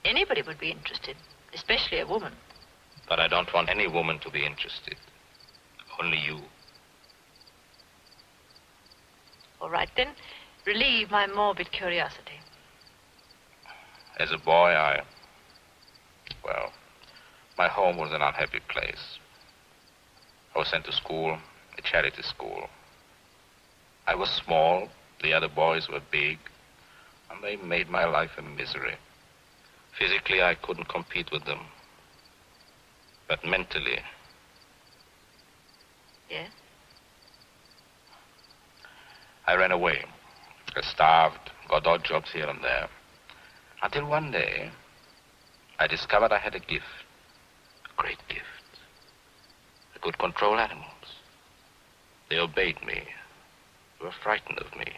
Anybody would be interested, especially a woman. But I don't want any woman to be interested. Only you. All right, then. Relieve my morbid curiosity. As a boy, well, my home was an unhappy place. I was sent to school, a charity school. I was small, the other boys were big, and they made my life a misery. Physically, I couldn't compete with them. But mentally... Yes? I ran away. I starved, got odd jobs here and there. Until one day, I discovered I had a gift. A great gift. I could control animals. They obeyed me. They were frightened of me.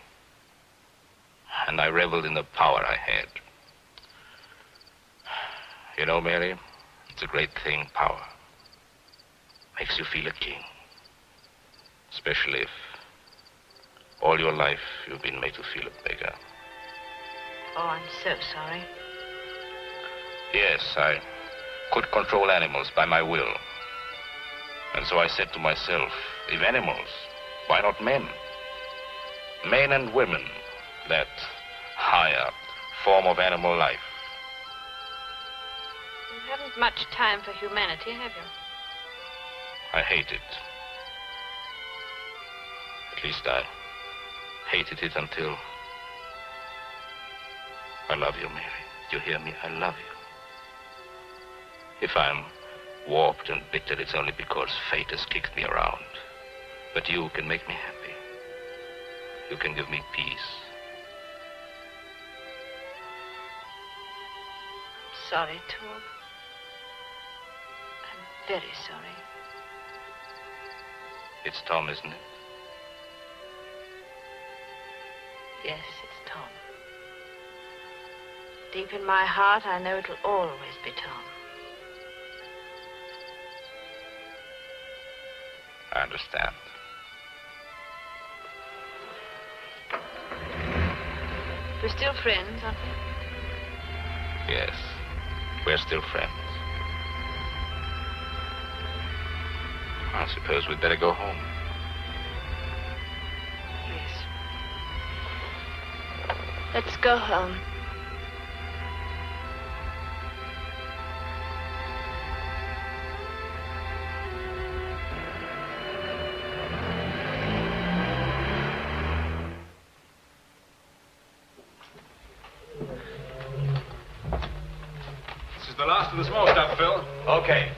And I reveled in the power I had. You know, Mary, it's a great thing, power. Makes you feel a king. Especially if all your life you've been made to feel a beggar. Oh, I'm so sorry. Yes, I could control animals by my will. And so I said to myself, if animals, why not men? Men and women, that higher form of animal life. You haven't much time for humanity, have you? I hate it. At least I hated it until I love you, Mary. You hear me? I love you. If I'm warped and bitter, it's only because fate has kicked me around. But you can make me happy. You can give me peace. I'm sorry, Torg. I'm very sorry. It's Tom, isn't it? Yes, it's Tom. Deep in my heart, I know it'll always be Tom. I understand. We're still friends, aren't we? Yes, we're still friends. I suppose we'd better go home. Yes. Let's go home. This is the last of the small stuff, Phil. Okay.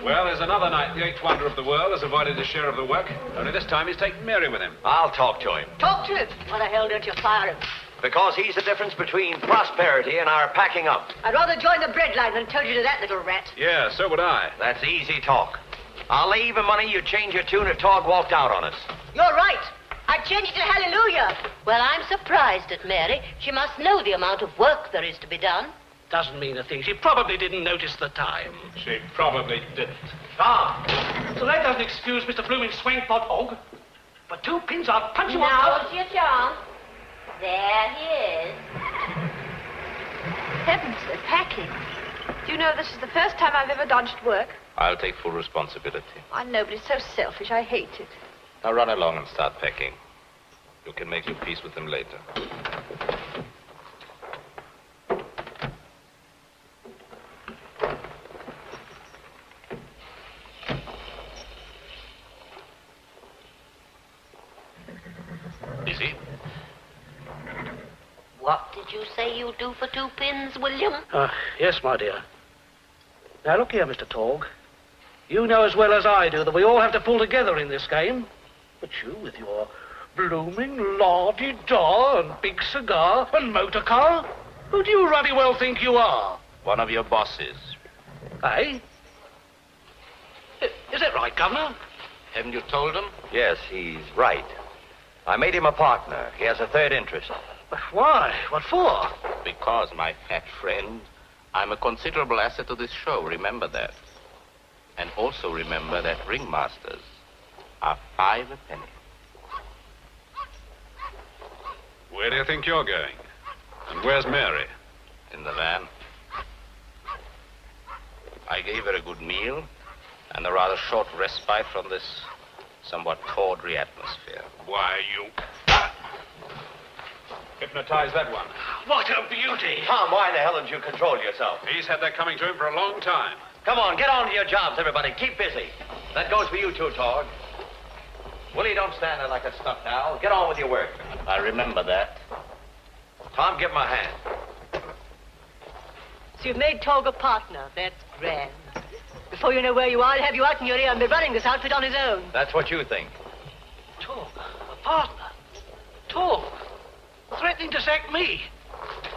Well, there's another night. The eighth wonder of the world has avoided his share of the work. Only this time he's taken Mary with him. I'll talk to him. Talk to him. Why the hell don't you fire him? Because he's the difference between prosperity and our packing up. I'd rather join the bread line than tell you to that little rat. Yeah, so would I. That's easy talk. I'll lay even money you change your tune if Torg walked out on us. You're right. I'd change it to hallelujah. Well, I'm surprised at Mary. She must know the amount of work there is to be done. Doesn't mean a thing. She probably didn't notice the time. She probably didn't. Tom! So that doesn't excuse Mr. Blooming Swankpot Hog. For 2 pins, I'll punch him Now's your chance. There he is. Heavens, they're packing. Do you know this is the first time I've ever dodged work? I'll take full responsibility. I know, but it's so selfish. I hate it. Now run along and start packing. You can make your peace with them later. Busy? What did you say you'd do for 2 pins, William? Yes, my dear. Now, look here, Mr. Torg. You know as well as I do that we all have to pull together in this game. But you, with your blooming la-di-da and big cigar and motor car, who do you ruddy well think you are? One of your bosses. Eh? Is that right, Governor? Haven't you told him? Yes, he's right. I made him a partner. He has a third interest. But why? What for? Because, my fat friend, I'm a considerable asset to this show. Remember that. And also remember that ringmasters are 5 a penny. Where do you think you're going? And where's Mary? In the van. I gave her a good meal and a rather short respite from this somewhat tawdry atmosphere. Why, you... Hypnotize that one. What a beauty! Tom, why the hell didn't you control yourself? He's had that coming to him for a long time. Come on, get on to your jobs, everybody. Keep busy. That goes for you too, Torg. Willie, don't stand there like a stuffed owl. Get on with your work. I remember that. Tom, give him a hand. So you've made Torg a partner. That's grand. Before you know where you are, I'll have you out in your ear and be running this outfit on his own. That's what you think. Torg, a partner. Torg, threatening to sack me.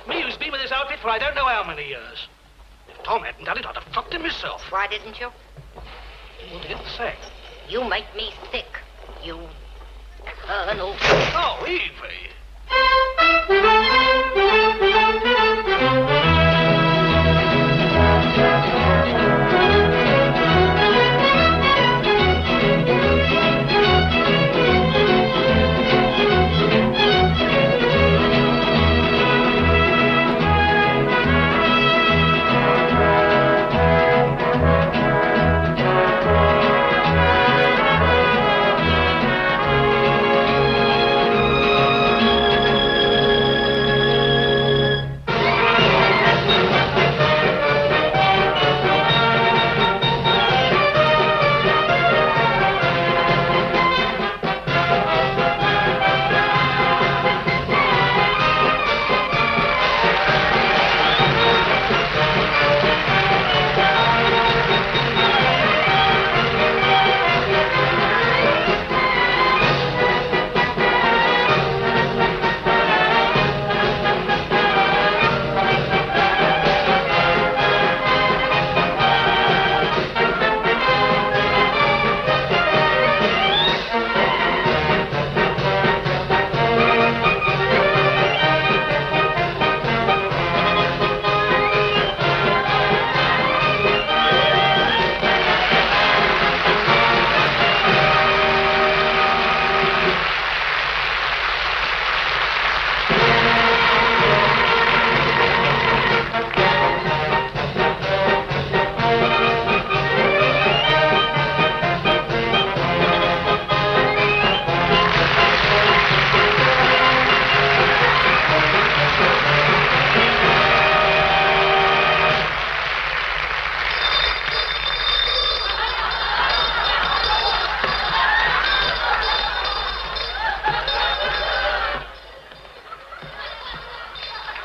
Me who's been with this outfit for I don't know how many years. If Tom hadn't done it, I'd have fucked him myself. Why didn't you? You want to get the sack? You make me sick, you Colonel. Oh, Evie.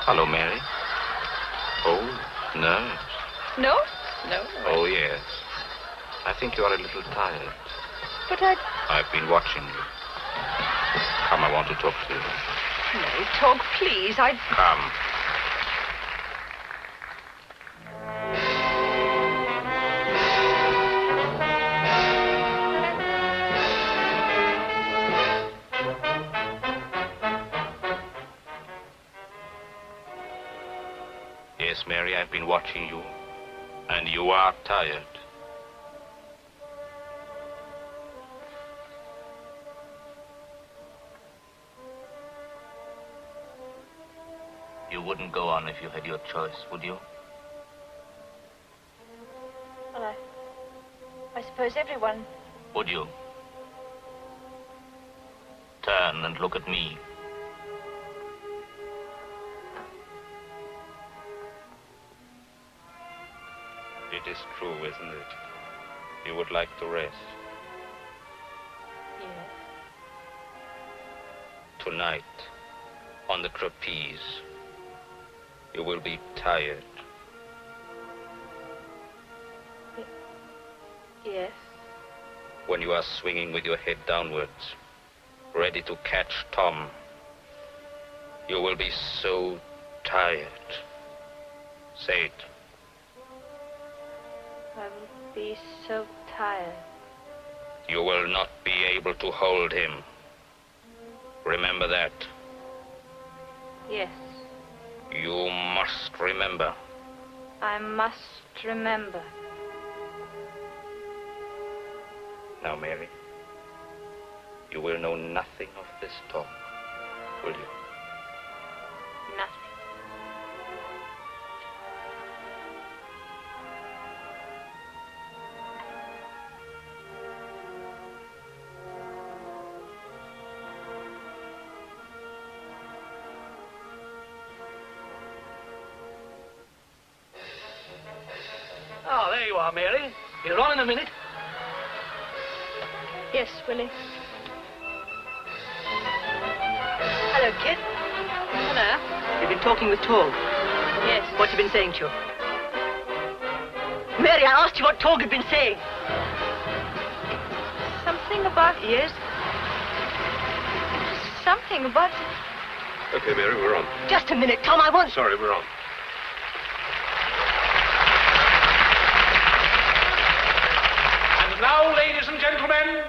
Hello, Mary. Oh, nerves. No? No. Oh, yes. I think you are a little tired. But I've been watching you. Come, I want to talk to you. No, Torg, please. Come. Yes, Mary, I've been watching you, and you are tired. You wouldn't go on if you had your choice, would you? Well, I suppose everyone... Would you? Turn and look at me. It is true, isn't it? You would like to rest. Yes. Tonight, on the trapeze, you will be tired. Yes. When you are swinging with your head downwards, ready to catch Tom, you will be so tired. Say it. I will be so tired. You will not be able to hold him. Remember that. Yes. You must remember. I must remember. Now, Mary, you will know nothing of this talk, will you? Nothing. Oh, there you are, Mary. You're on in a minute. Yes, Willie. Hello, kid. Hello. You've been talking with Torg. Yes. What's he been saying to you? Mary, I asked you what Torg had been saying. Something about... Yes? Something about... Okay, Mary, we're on. Just a minute, Tom, I want... Sorry, we're on. And now, ladies and gentlemen,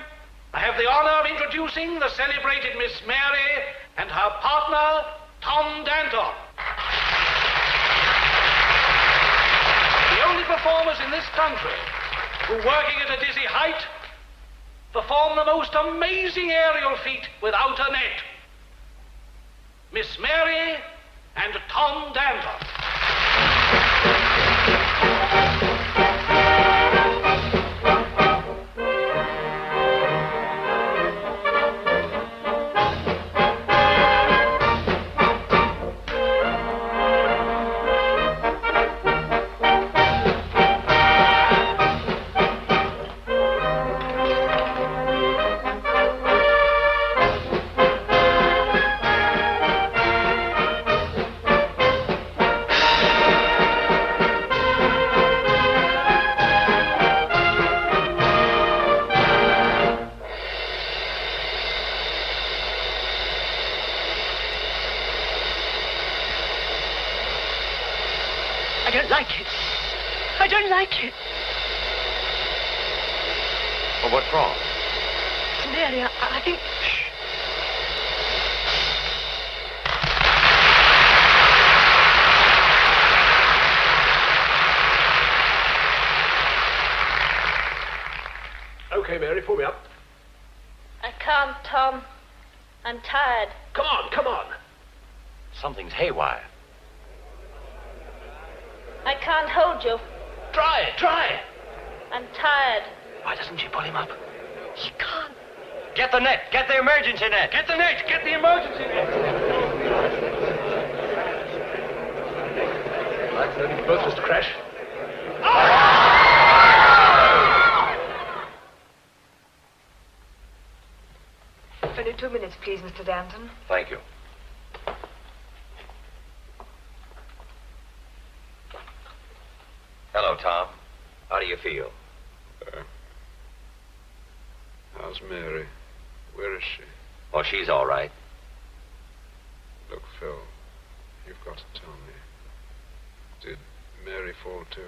I have the honor of introducing the celebrated Miss Mary and her partner, Tom Danton. The only performers in this country who, working at a dizzy height, perform the most amazing aerial feat without a net. Miss Mary and Tom Danton. I don't like it. I don't like it. Well, what's wrong? Mary, I think... Okay, Mary, pull me up. I can't, Tom. I'm tired. Come on, come on. Something's haywire. I can't hold you. Try it, try it. I'm tired. Why doesn't she pull him up? She can't. Get the net. Get the emergency net. Get the net. Get the emergency net. That's only both of us to crash. Only 2 minutes, please, Mr. Danton. Thank you. Hello, Tom. How do you feel? How's Mary? Where is she? Oh, she's all right. Look, Phil, you've got to tell me. Did Mary fall too?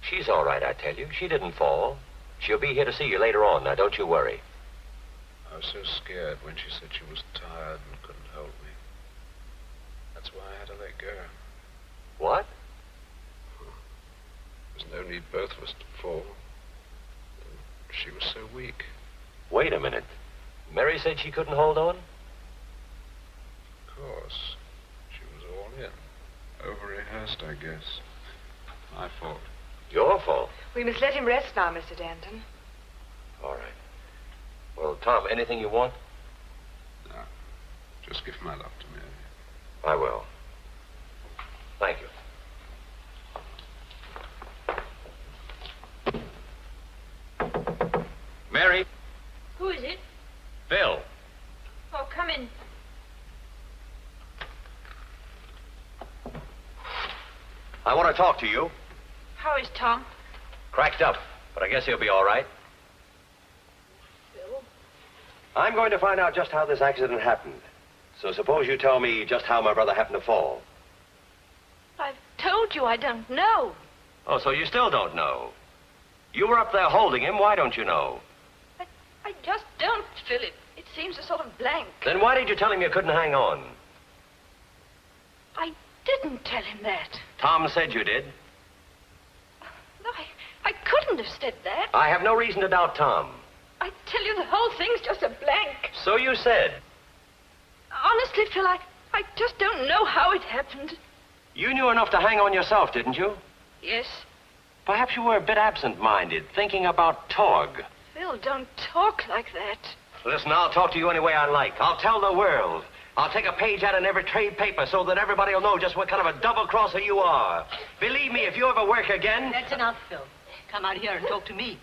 She's all right, I tell you. She didn't fall. She'll be here to see you later on. Now, don't you worry. I was so scared when she said she was tired and couldn't hold me. That's why I had to let go. What? There's no need both of us to fall. She was so weak. Wait a minute. Mary said she couldn't hold on? Of course. She was all in. Over-rehearsed, I guess. My fault. Your fault? We must let him rest now, Mr. Danton. All right. Well, Tom, anything you want? No. Just give my love to Mary. I will. Thank you. Mary. Who is it? Phil. Oh, come in. I want to talk to you. How is Tom? Cracked up, but I guess he'll be all right. Phil? I'm going to find out just how this accident happened. So suppose you tell me just how my brother happened to fall. I've told you I don't know. Oh, so you still don't know? You were up there holding him. Why don't you know? I just don't, Phil. It seems a sort of blank. Then why did you tell him you couldn't hang on? I didn't tell him that. Tom said you did. No, I couldn't have said that. I have no reason to doubt Tom. I tell you, the whole thing's just a blank. So you said. Honestly, Phil, I just don't know how it happened. You knew enough to hang on yourself, didn't you? Yes. Perhaps you were a bit absent-minded, thinking about Torg. Phil, don't talk like that. Listen, I'll talk to you any way I like. I'll tell the world. I'll take a page out in every trade paper so that everybody will know just what kind of a double-crosser you are. Believe me, if you ever work again... That's enough, Phil. Come out here and talk to me.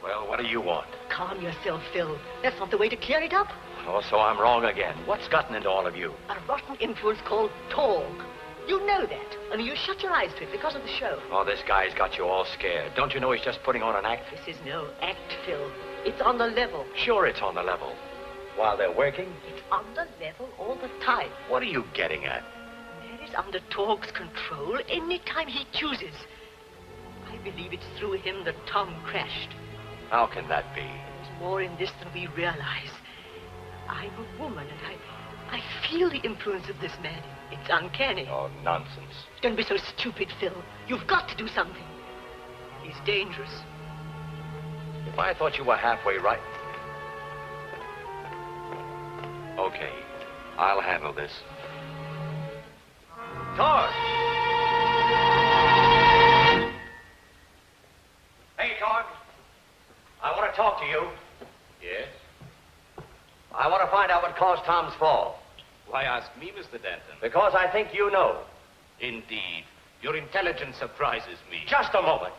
Well, what do you want? Calm yourself, Phil. That's not the way to clear it up. Oh, so I'm wrong again. What's gotten into all of you? A rotten influence called Torg. You know that. I mean, you shut your eyes to it because of the show. Oh, this guy's got you all scared. Don't you know he's just putting on an act? This is no act, Phil. It's on the level. Sure, it's on the level. While they're working? It's on the level all the time. What are you getting at? Mary's under Torg's control any time he chooses. I believe it's through him that Tom crashed. How can that be? There's more in this than we realize. I'm a woman, and I feel the influence of this man. It's uncanny. Oh, nonsense. Don't be so stupid, Phil. You've got to do something. He's dangerous. If I thought you were halfway right... Okay, I'll handle this. Torg! Hey, Torg. I want to talk to you. Yes? I want to find out what caused Tom's fall. Why ask me, Mr. Denton? Because I think you know. Indeed. Your intelligence surprises me. Just a moment.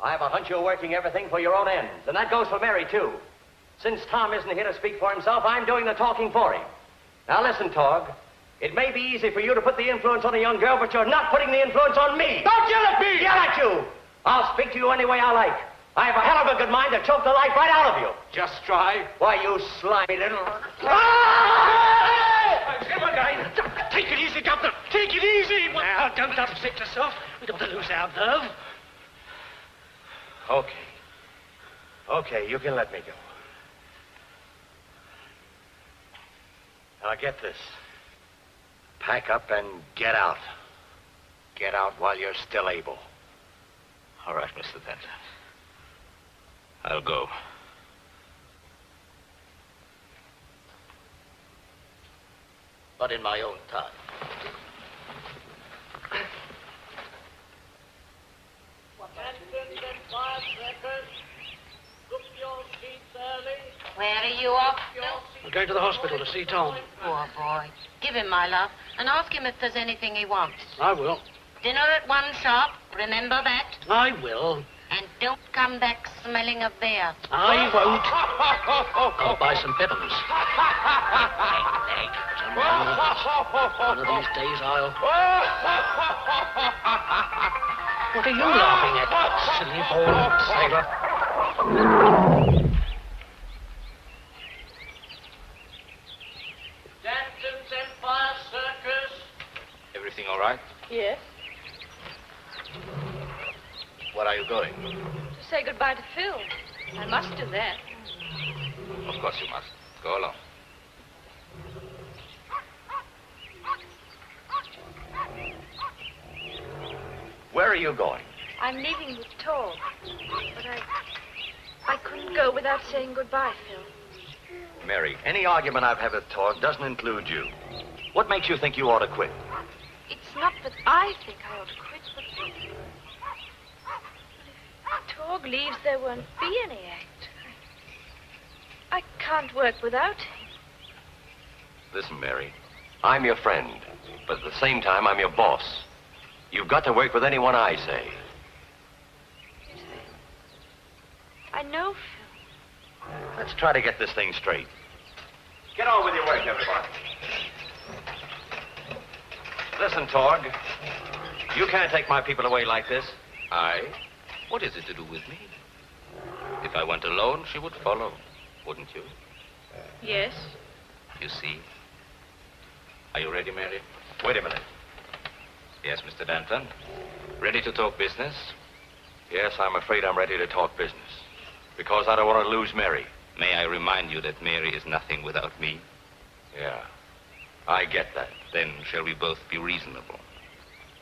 I have a hunch you're working everything for your own ends, and that goes for Mary, too. Since Tom isn't here to speak for himself, I'm doing the talking for him. Now listen, Torg. It may be easy for you to put the influence on a young girl, but you're not putting the influence on me. Don't yell at me! Yell at you! I'll speak to you any way I like. I have a hell of a good mind to choke the life right out of you. Just try. Why, you slimy little... Take it easy, Governor. Take it easy. Now, don't upset yourself. We don't want to lose our nerve. Okay. Okay, you can let me go. Now, get this. Pack up and get out. Get out while you're still able. All right, Mr. Denton. I'll go. But in my own time. Where are you off to? We're going to the hospital to see Tom. Poor boy. Give him my love and ask him if there's anything he wants. I will. Dinner at 1 sharp. Remember that? I will. And don't come back smelling of beer. I won't. I'll buy some peppermints. One of these days I'll... What are you laughing at, silly ball sailor? Danton's Empire Circus. Everything all right? Yes? Where are you going? To say goodbye to Phil. I must do that. Of course you must. Go along. Where are you going? I'm leaving with Torg. But I couldn't go without saying goodbye, Phil. Mary, any argument I've had with Torg doesn't include you. What makes you think you ought to quit? It's not that I think I ought to quit, but if Torg leaves, there won't be any act. I can't work without him. Listen, Mary, I'm your friend, but at the same time, I'm your boss. You've got to work with anyone I say. Yes, I know, Phil. Let's try to get this thing straight. Get on with your work, everybody. Listen, Torg. You can't take my people away like this. I? What is it to do with me? If I went alone, she would follow, wouldn't you? Yes. You see? Are you ready, Mary? Wait a minute. Yes, Mr. Danton. Ready to talk business? Yes, I'm afraid I'm ready to talk business. Because I don't want to lose Mary. May I remind you that Mary is nothing without me? Yeah, I get that. Then shall we both be reasonable?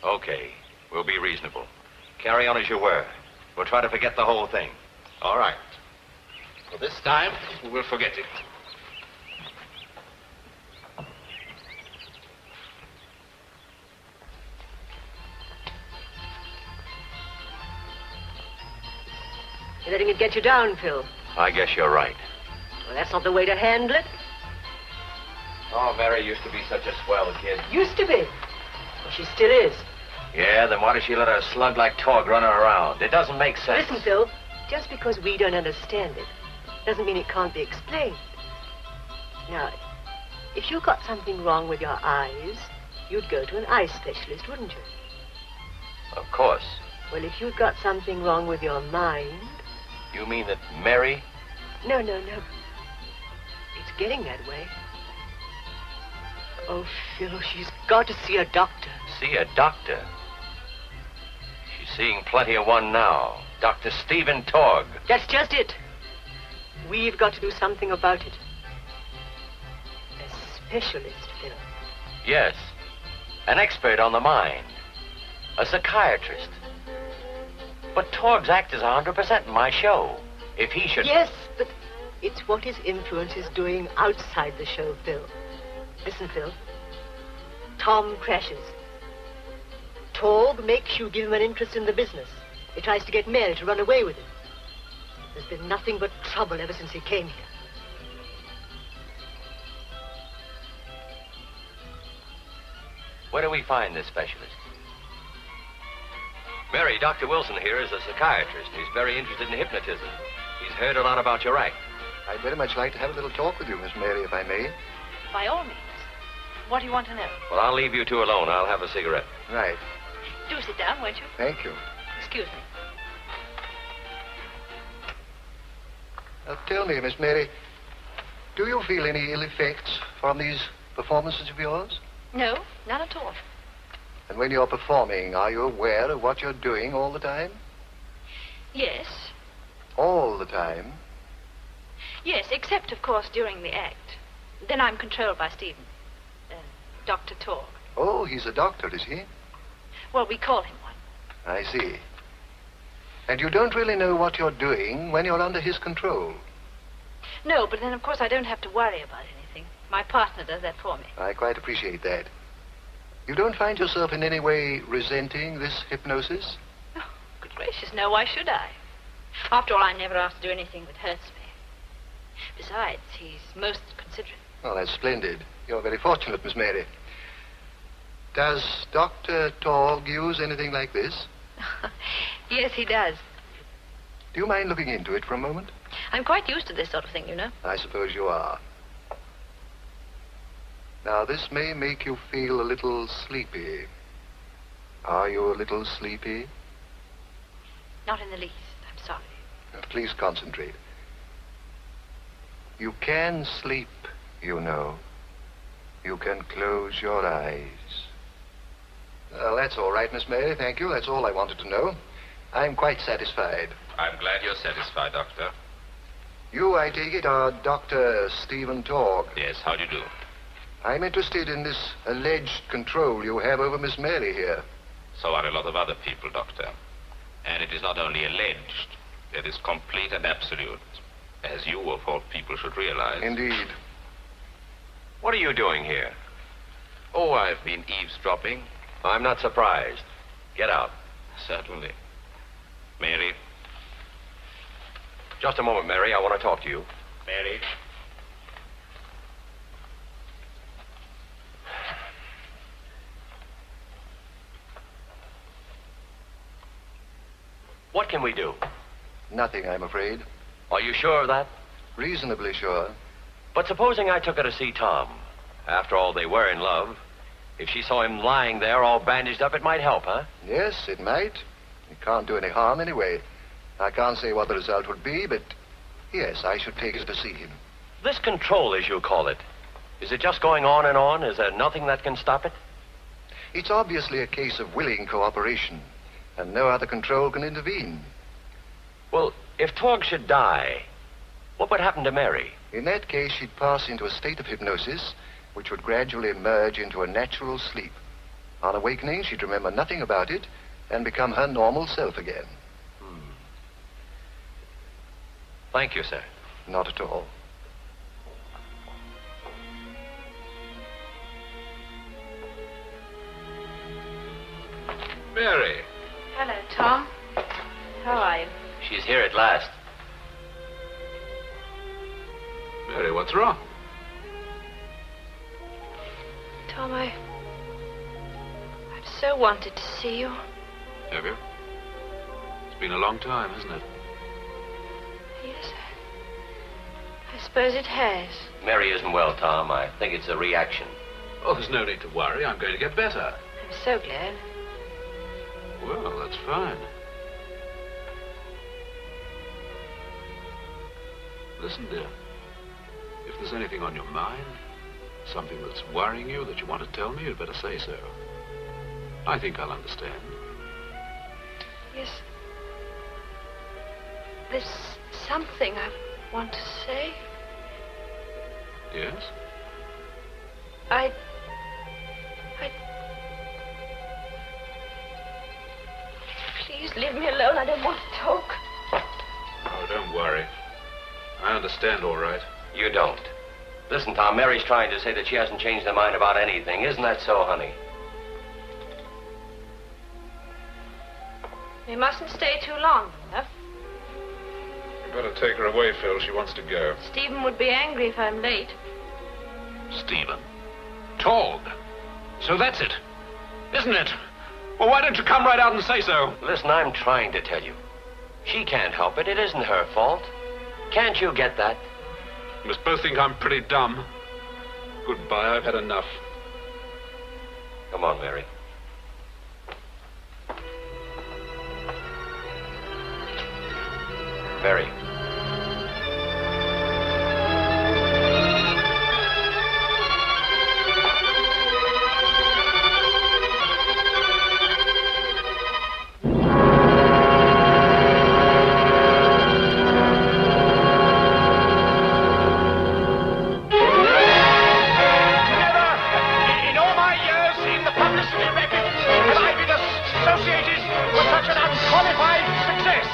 Okay, we'll be reasonable. Carry on as you were. We'll try to forget the whole thing. All right. For this time, we will forget it. You're letting it get you down, Phil. I guess you're right. Well, that's not the way to handle it. Oh, Mary used to be such a swell kid. Used to be. Well, she still is. Yeah, then why does she let a slug like Torg run her around? It doesn't make sense. Listen, Phil, just because we don't understand it doesn't mean it can't be explained. Now, if you got something wrong with your eyes, you'd go to an eye specialist, wouldn't you? Of course. Well, if you'd got something wrong with your mind... You mean that Mary... No. It's getting that way. Oh, Phil, she's got to see a doctor. See a doctor? She's seeing plenty of one now. Dr. Stephen Torg. That's just it. We've got to do something about it. A specialist, Phil. Yes. An expert on the mind. A psychiatrist. But Torg's act is 100% in my show. If he should... Yes, but it's what his influence is doing outside the show, Phil. Listen, Phil. Tom crashes. Torg makes you give him an interest in the business. He tries to get Mary to run away with him. There's been nothing but trouble ever since he came here. Where do we find this specialist? Mary, Dr. Wilson here is a psychiatrist. He's very interested in hypnotism. He's heard a lot about your act. I'd very much like to have a little talk with you, Miss Mary, if I may. By all means. What do you want to know? Well, I'll leave you two alone. I'll have a cigarette. Right. Do sit down, won't you? Thank you. Excuse me. Now, tell me, Miss Mary, do you feel any ill effects from these performances of yours? No, none at all. And when you're performing, are you aware of what you're doing all the time? Yes. All the time? Yes, except, of course, during the act. Then I'm controlled by Stephen. Dr. Torg. Oh, he's a doctor, is he? Well, we call him one. I see. And you don't really know what you're doing when you're under his control? No, but then, of course, I don't have to worry about anything. My partner does that for me. I quite appreciate that. You don't find yourself in any way resenting this hypnosis? Oh, good gracious, no, why should I? After all, I'm never asked to do anything that hurts me. Besides, he's most considerate. Oh, that's splendid. You're very fortunate, Miss Mary. Does Dr. Torg use anything like this? Yes, he does. Do you mind looking into it for a moment? I'm quite used to this sort of thing, you know. I suppose you are. Now, this may make you feel a little sleepy. Are you a little sleepy? Not in the least. I'm sorry. Now, please concentrate. You can sleep, you know. You can close your eyes. Well, that's all right, Miss Mary. Thank you. That's all I wanted to know. I'm quite satisfied. I'm glad you're satisfied, Doctor. You, I take it, are Dr. Stephen Torg. Yes, how do you do? I'm interested in this alleged control you have over Miss Mary here. So are a lot of other people, Doctor. And it is not only alleged, it is complete and absolute. As you, of all people, should realize. Indeed. What are you doing here? Oh, I've been eavesdropping. I'm not surprised. Get out. Certainly. Mary? Just a moment, Mary. I want to talk to you. Mary? What can we do? Nothing, I'm afraid. Are you sure of that? Reasonably sure. But supposing I took her to see Tom. After all, they were in love. If she saw him lying there all bandaged up, it might help, huh? Yes, it might. It can't do any harm anyway. I can't say what the result would be, but yes, I should take her to see him. This control, as you call it, is it just going on and on? Is there nothing that can stop it? It's obviously a case of willing cooperation, and no other control can intervene. Well, if Twog should die, what would happen to Mary? In that case, she'd pass into a state of hypnosis, which would gradually merge into a natural sleep. On awakening, she'd remember nothing about it and become her normal self again. Thank you, sir. Not at all. Mary. Hello, Tom. How are you? She's here at last. Mary, what's wrong? Tom, I've so wanted to see you. Have you? It's been a long time, hasn't it? Yes, I suppose it has. Mary isn't well, Tom. I think it's a reaction. Oh, there's no need to worry. I'm going to get better. I'm so glad. Well, that's fine. Listen, dear. If there's anything on your mind, something that's worrying you that you want to tell me, you'd better say so. I think I'll understand. Yes. There's something I want to say. Yes? Please leave me alone. I don't want to talk. Oh, don't worry. I understand all right. You don't. Listen, Tom, Mary's trying to say that she hasn't changed her mind about anything. Isn't that so, honey? We mustn't stay too long, Mother. You better take her away, Phil. She wants to go. Stephen would be angry if I'm late. Stephen? Tog. So that's it, isn't it? Well, why don't you come right out and say so? Listen, I'm trying to tell you. She can't help it. It isn't her fault. Can't you get that? You must both think I'm pretty dumb. Goodbye, I've had enough. Come on, Mary. Mary. Associated with such an unqualified success.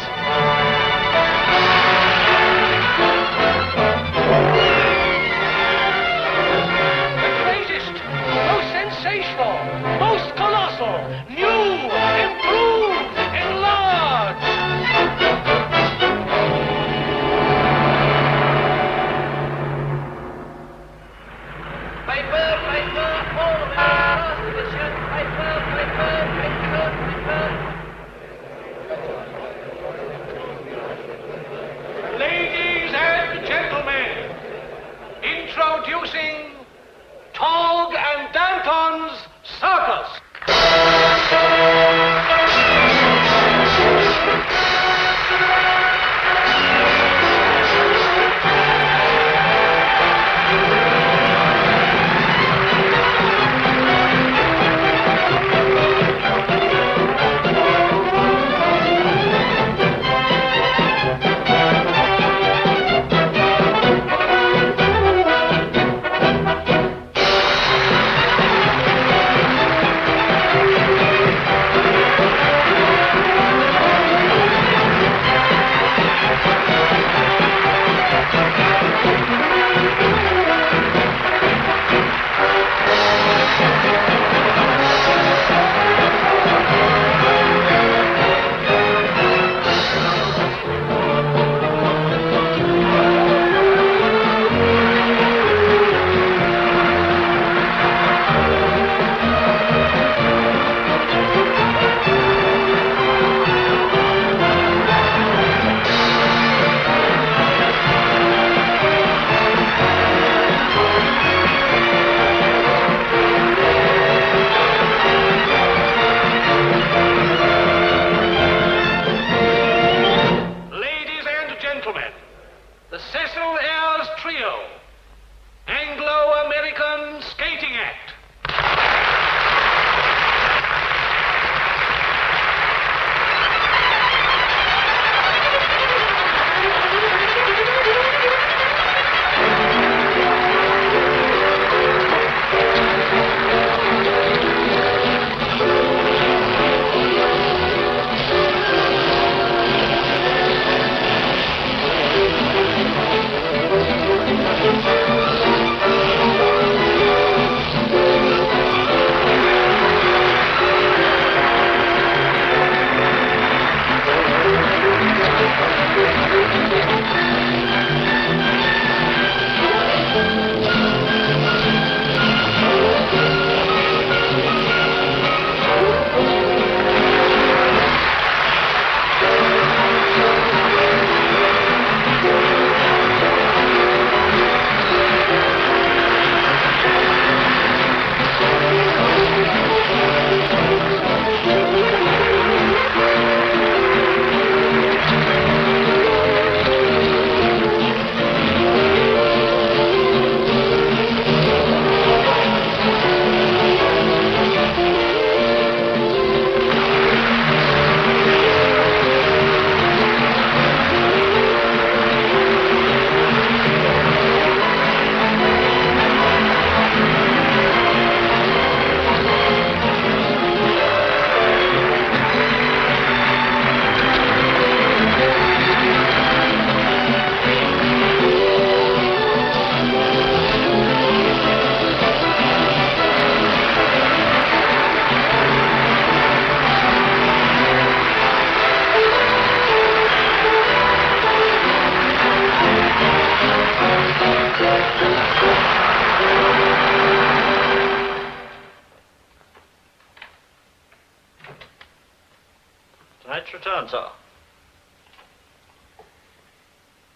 Tonight's return, sir.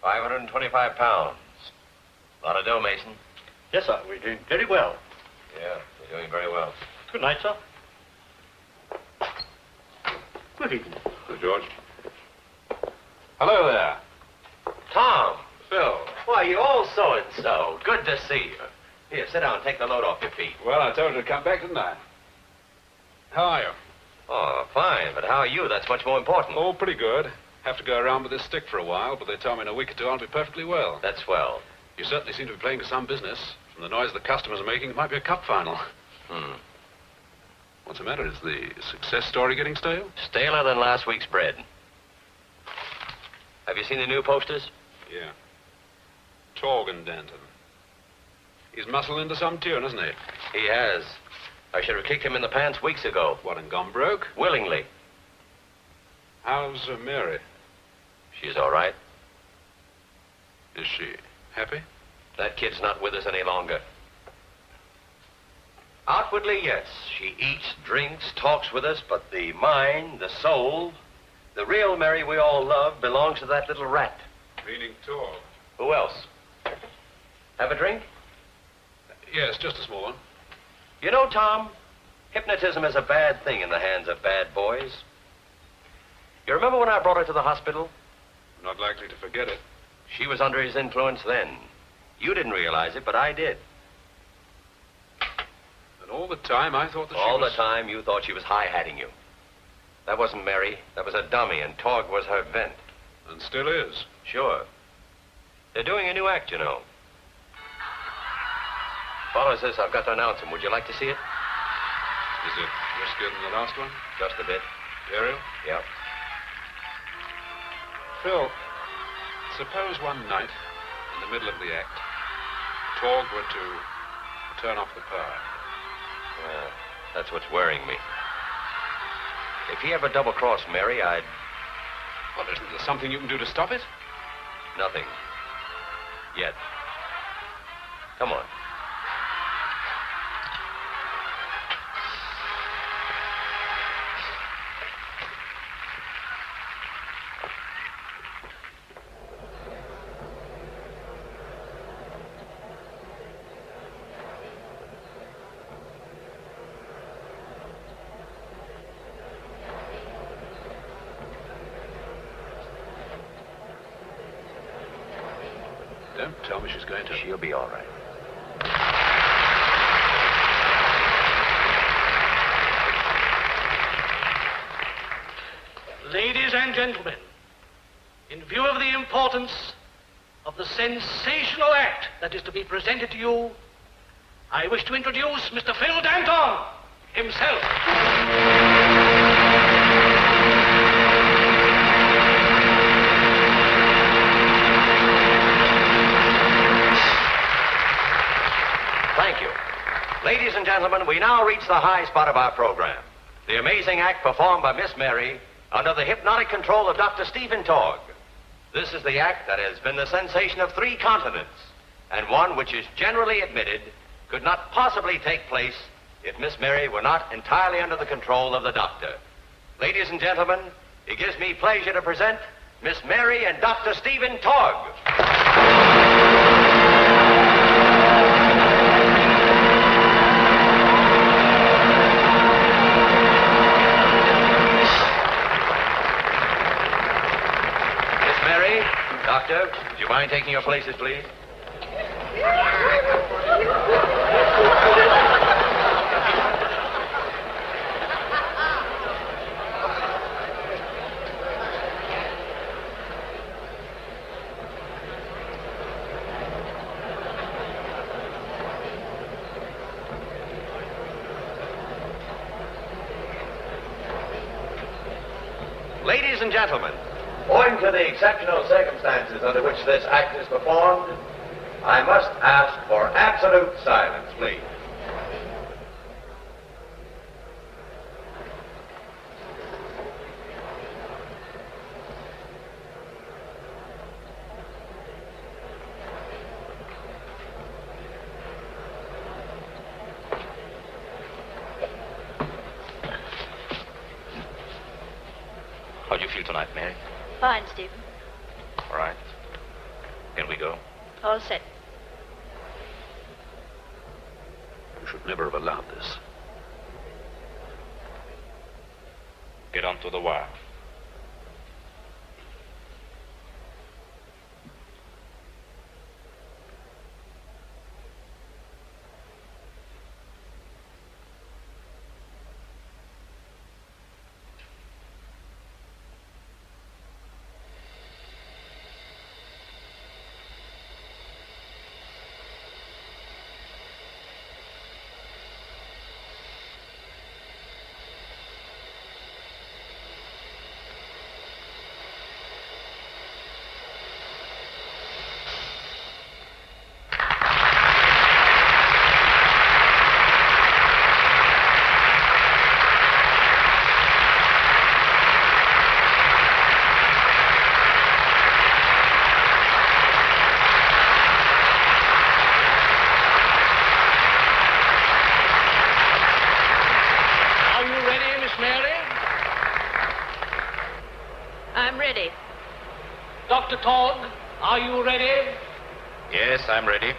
525 pounds. Lot of dough, Mason. Yes, sir. We're doing very well. Yeah, you're doing very well. Good night, sir. Good evening. Hello, George. Hello there. Tom. Phil. Why, you old so-and-so. Good to see you. Here, sit down and take the load off your feet. Well, I told you to come back, didn't I? How are you? Oh, fine. But how are you? That's much more important. Oh, pretty good. Have to go around with this stick for a while, but they tell me in a week or two I'll be perfectly well. That's swell. You certainly seem to be playing some business. From the noise the customers are making, it might be a cup final. What's the matter? Is the success story getting stale? Staler than last week's bread. Have you seen the new posters? Yeah. Torg Danton. He's muscled into some tune, hasn't he? He has. I should have kicked him in the pants weeks ago. What, and gone broke? Willingly. How's Mary? She's all right. Is she happy? That kid's not with us any longer. Outwardly, yes. She eats, drinks, talks with us, but the mind, the soul, the real Mary we all love belongs to that little rat. Meaning Torg. Who else? Have a drink? Yes, just a small one. You know, Tom, hypnotism is a bad thing in the hands of bad boys. You remember when I brought her to the hospital? Not likely to forget it. She was under his influence then. You didn't realize it, but I did. And all the time I thought that All the time you thought she was high-hatting you. That wasn't Mary. That was a dummy, and Torg was her vent. And still is. Sure. They're doing a new act, you know. Follows this, I've got to announce him. Would you like to see it? Is it riskier than the last one? Just a bit. Ariel? Yep. Phil, suppose one night, in the middle of the act, Torg were to turn off the power. Well, that's what's worrying me. If he ever double-crossed Mary, I'd... Well, isn't there something you can do to stop it? Nothing. Yet. Come on. Don't tell me she's going to... She'll be all right. Ladies and gentlemen, in view of the importance of the sensational act that is to be presented to you, I wish to introduce Mr. Phil Danton himself. Thank you. Ladies and gentlemen, we now reach the high spot of our program. The amazing act performed by Miss Mary under the hypnotic control of Dr. Stephen Torg. This is the act that has been the sensation of 3 continents, and one which is generally admitted could not possibly take place if Miss Mary were not entirely under the control of the doctor. Ladies and gentlemen, it gives me pleasure to present Miss Mary and Dr. Stephen Torg. Doctor, would you mind taking your places, please? Ladies and gentlemen, owing to the exceptional circumstances under which this act is performed, I must ask for absolute silence, please. How do you feel tonight, Mary? Fine, Stephen. All right. Can we go? All set. You should never have allowed this. Get onto the wire. Dr. Todd, are you ready? Yes, I'm ready.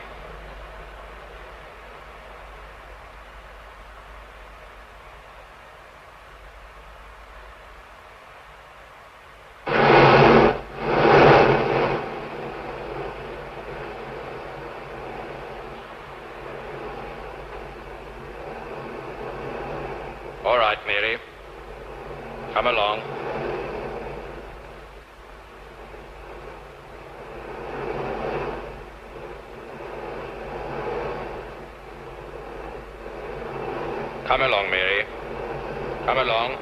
All right, Mary. Come along. Come along, Mary. Come along.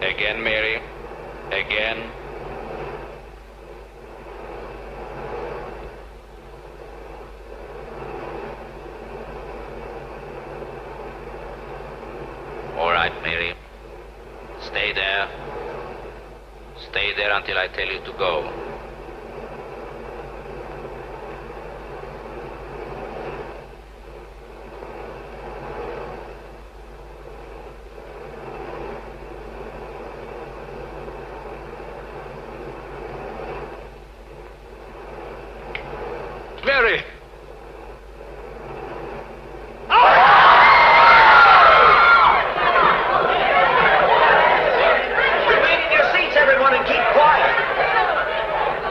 Again, Mary. Again. All right, Mary. Stay there. Stay there until I tell you to go. Mary! Remain in your seats, everyone, and keep quiet.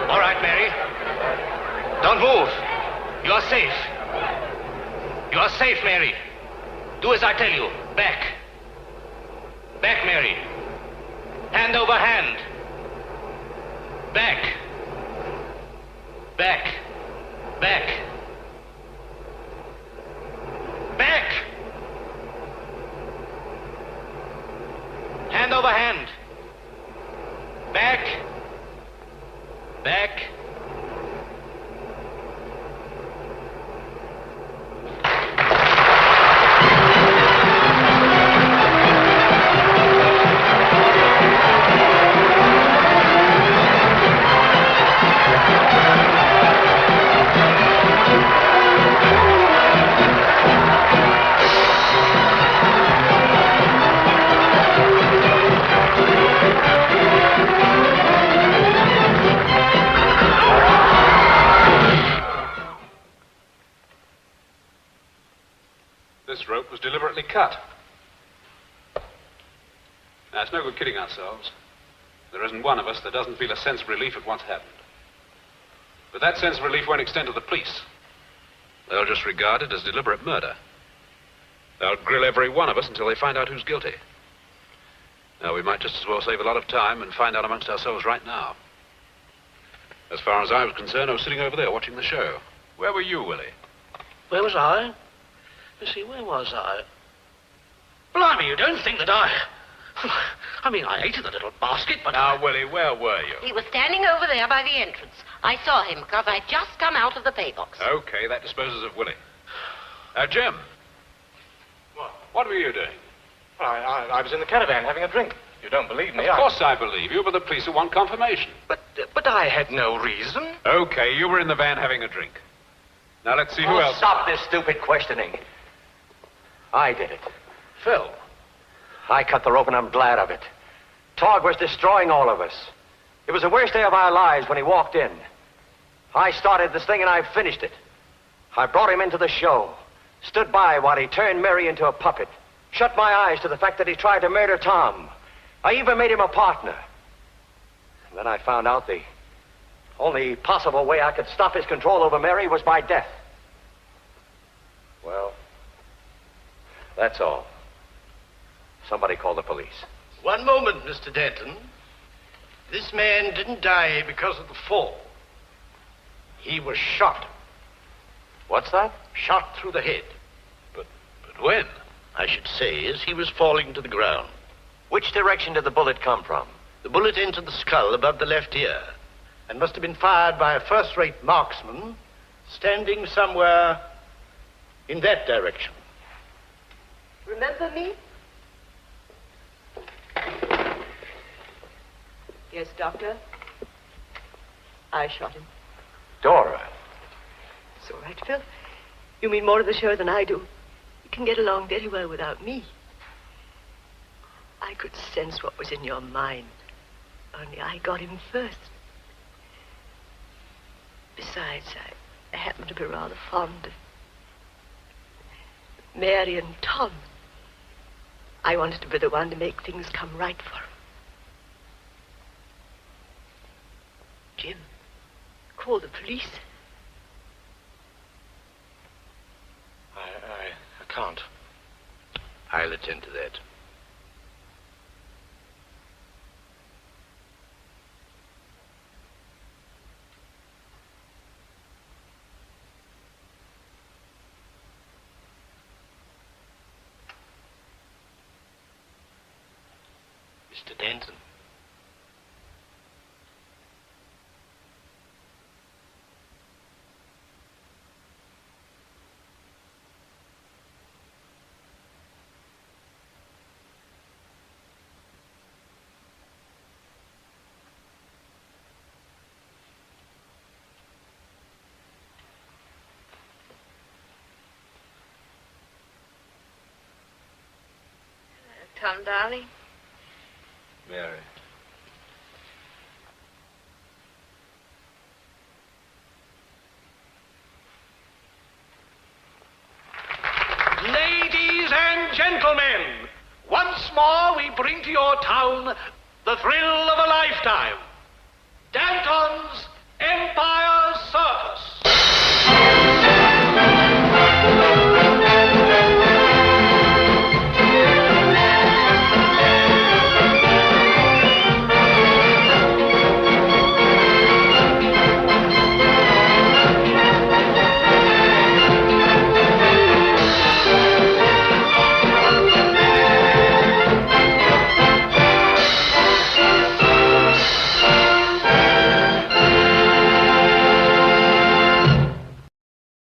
All right, Mary. Don't move. You are safe. You are safe, Mary. Do as I tell you. Back. Back, Mary. Hand over hand. Back. Back. Back. Back. Hand over hand. Back. Back. This rope was deliberately cut. Now, it's no good kidding ourselves. There isn't one of us that doesn't feel a sense of relief at what's happened. But that sense of relief won't extend to the police. They'll just regard it as deliberate murder. They'll grill every one of us until they find out who's guilty. Now, we might just as well save a lot of time and find out amongst ourselves right now. As far as I was concerned, I was sitting over there watching the show. Where were you, Willie? Where was I? Let's see, where was I? Blimey, you don't think that I ate in the little basket, but... Now, Willie, where were you? He was standing over there by the entrance. I saw him because I'd just come out of the pay box. Okay, that disposes of Willie. Jim. What were you doing? Well, I was in the caravan having a drink. You don't believe me, Of course I believe you, but the police will want confirmation. But I had no reason. Okay, you were in the van having a drink. Now, let's see who else... Stop this stupid questioning. I did it. Phil. I cut the rope, and I'm glad of it. Tog was destroying all of us. It was the worst day of our lives when he walked in. I started this thing, and I finished it. I brought him into the show, stood by while he turned Mary into a puppet, shut my eyes to the fact that he tried to murder Tom. I even made him a partner. And then I found out the only possible way I could stop his control over Mary was by death. Well, that's all. Somebody call the police. One moment, Mr. Denton. This man didn't die because of the fall. He was shot. What's that? Shot through the head. But when? I should say as he was falling to the ground. Which direction did the bullet come from? The bullet entered the skull above the left ear and must have been fired by a first-rate marksman standing somewhere in that direction. Remember me? Yes, Doctor. I shot him. Dora. It's all right, Phil. You mean more to the show than I do. You can get along very well without me. I could sense what was in your mind. Only I got him first. Besides, I happen to be rather fond of Mary and Tom. I wanted to be the one to make things come right for him. Jim, call the police. I can't. I'll attend to that. Mr. Denton. Tom, darling. Mary. Ladies and gentlemen, once more we bring to your town the thrill of a lifetime.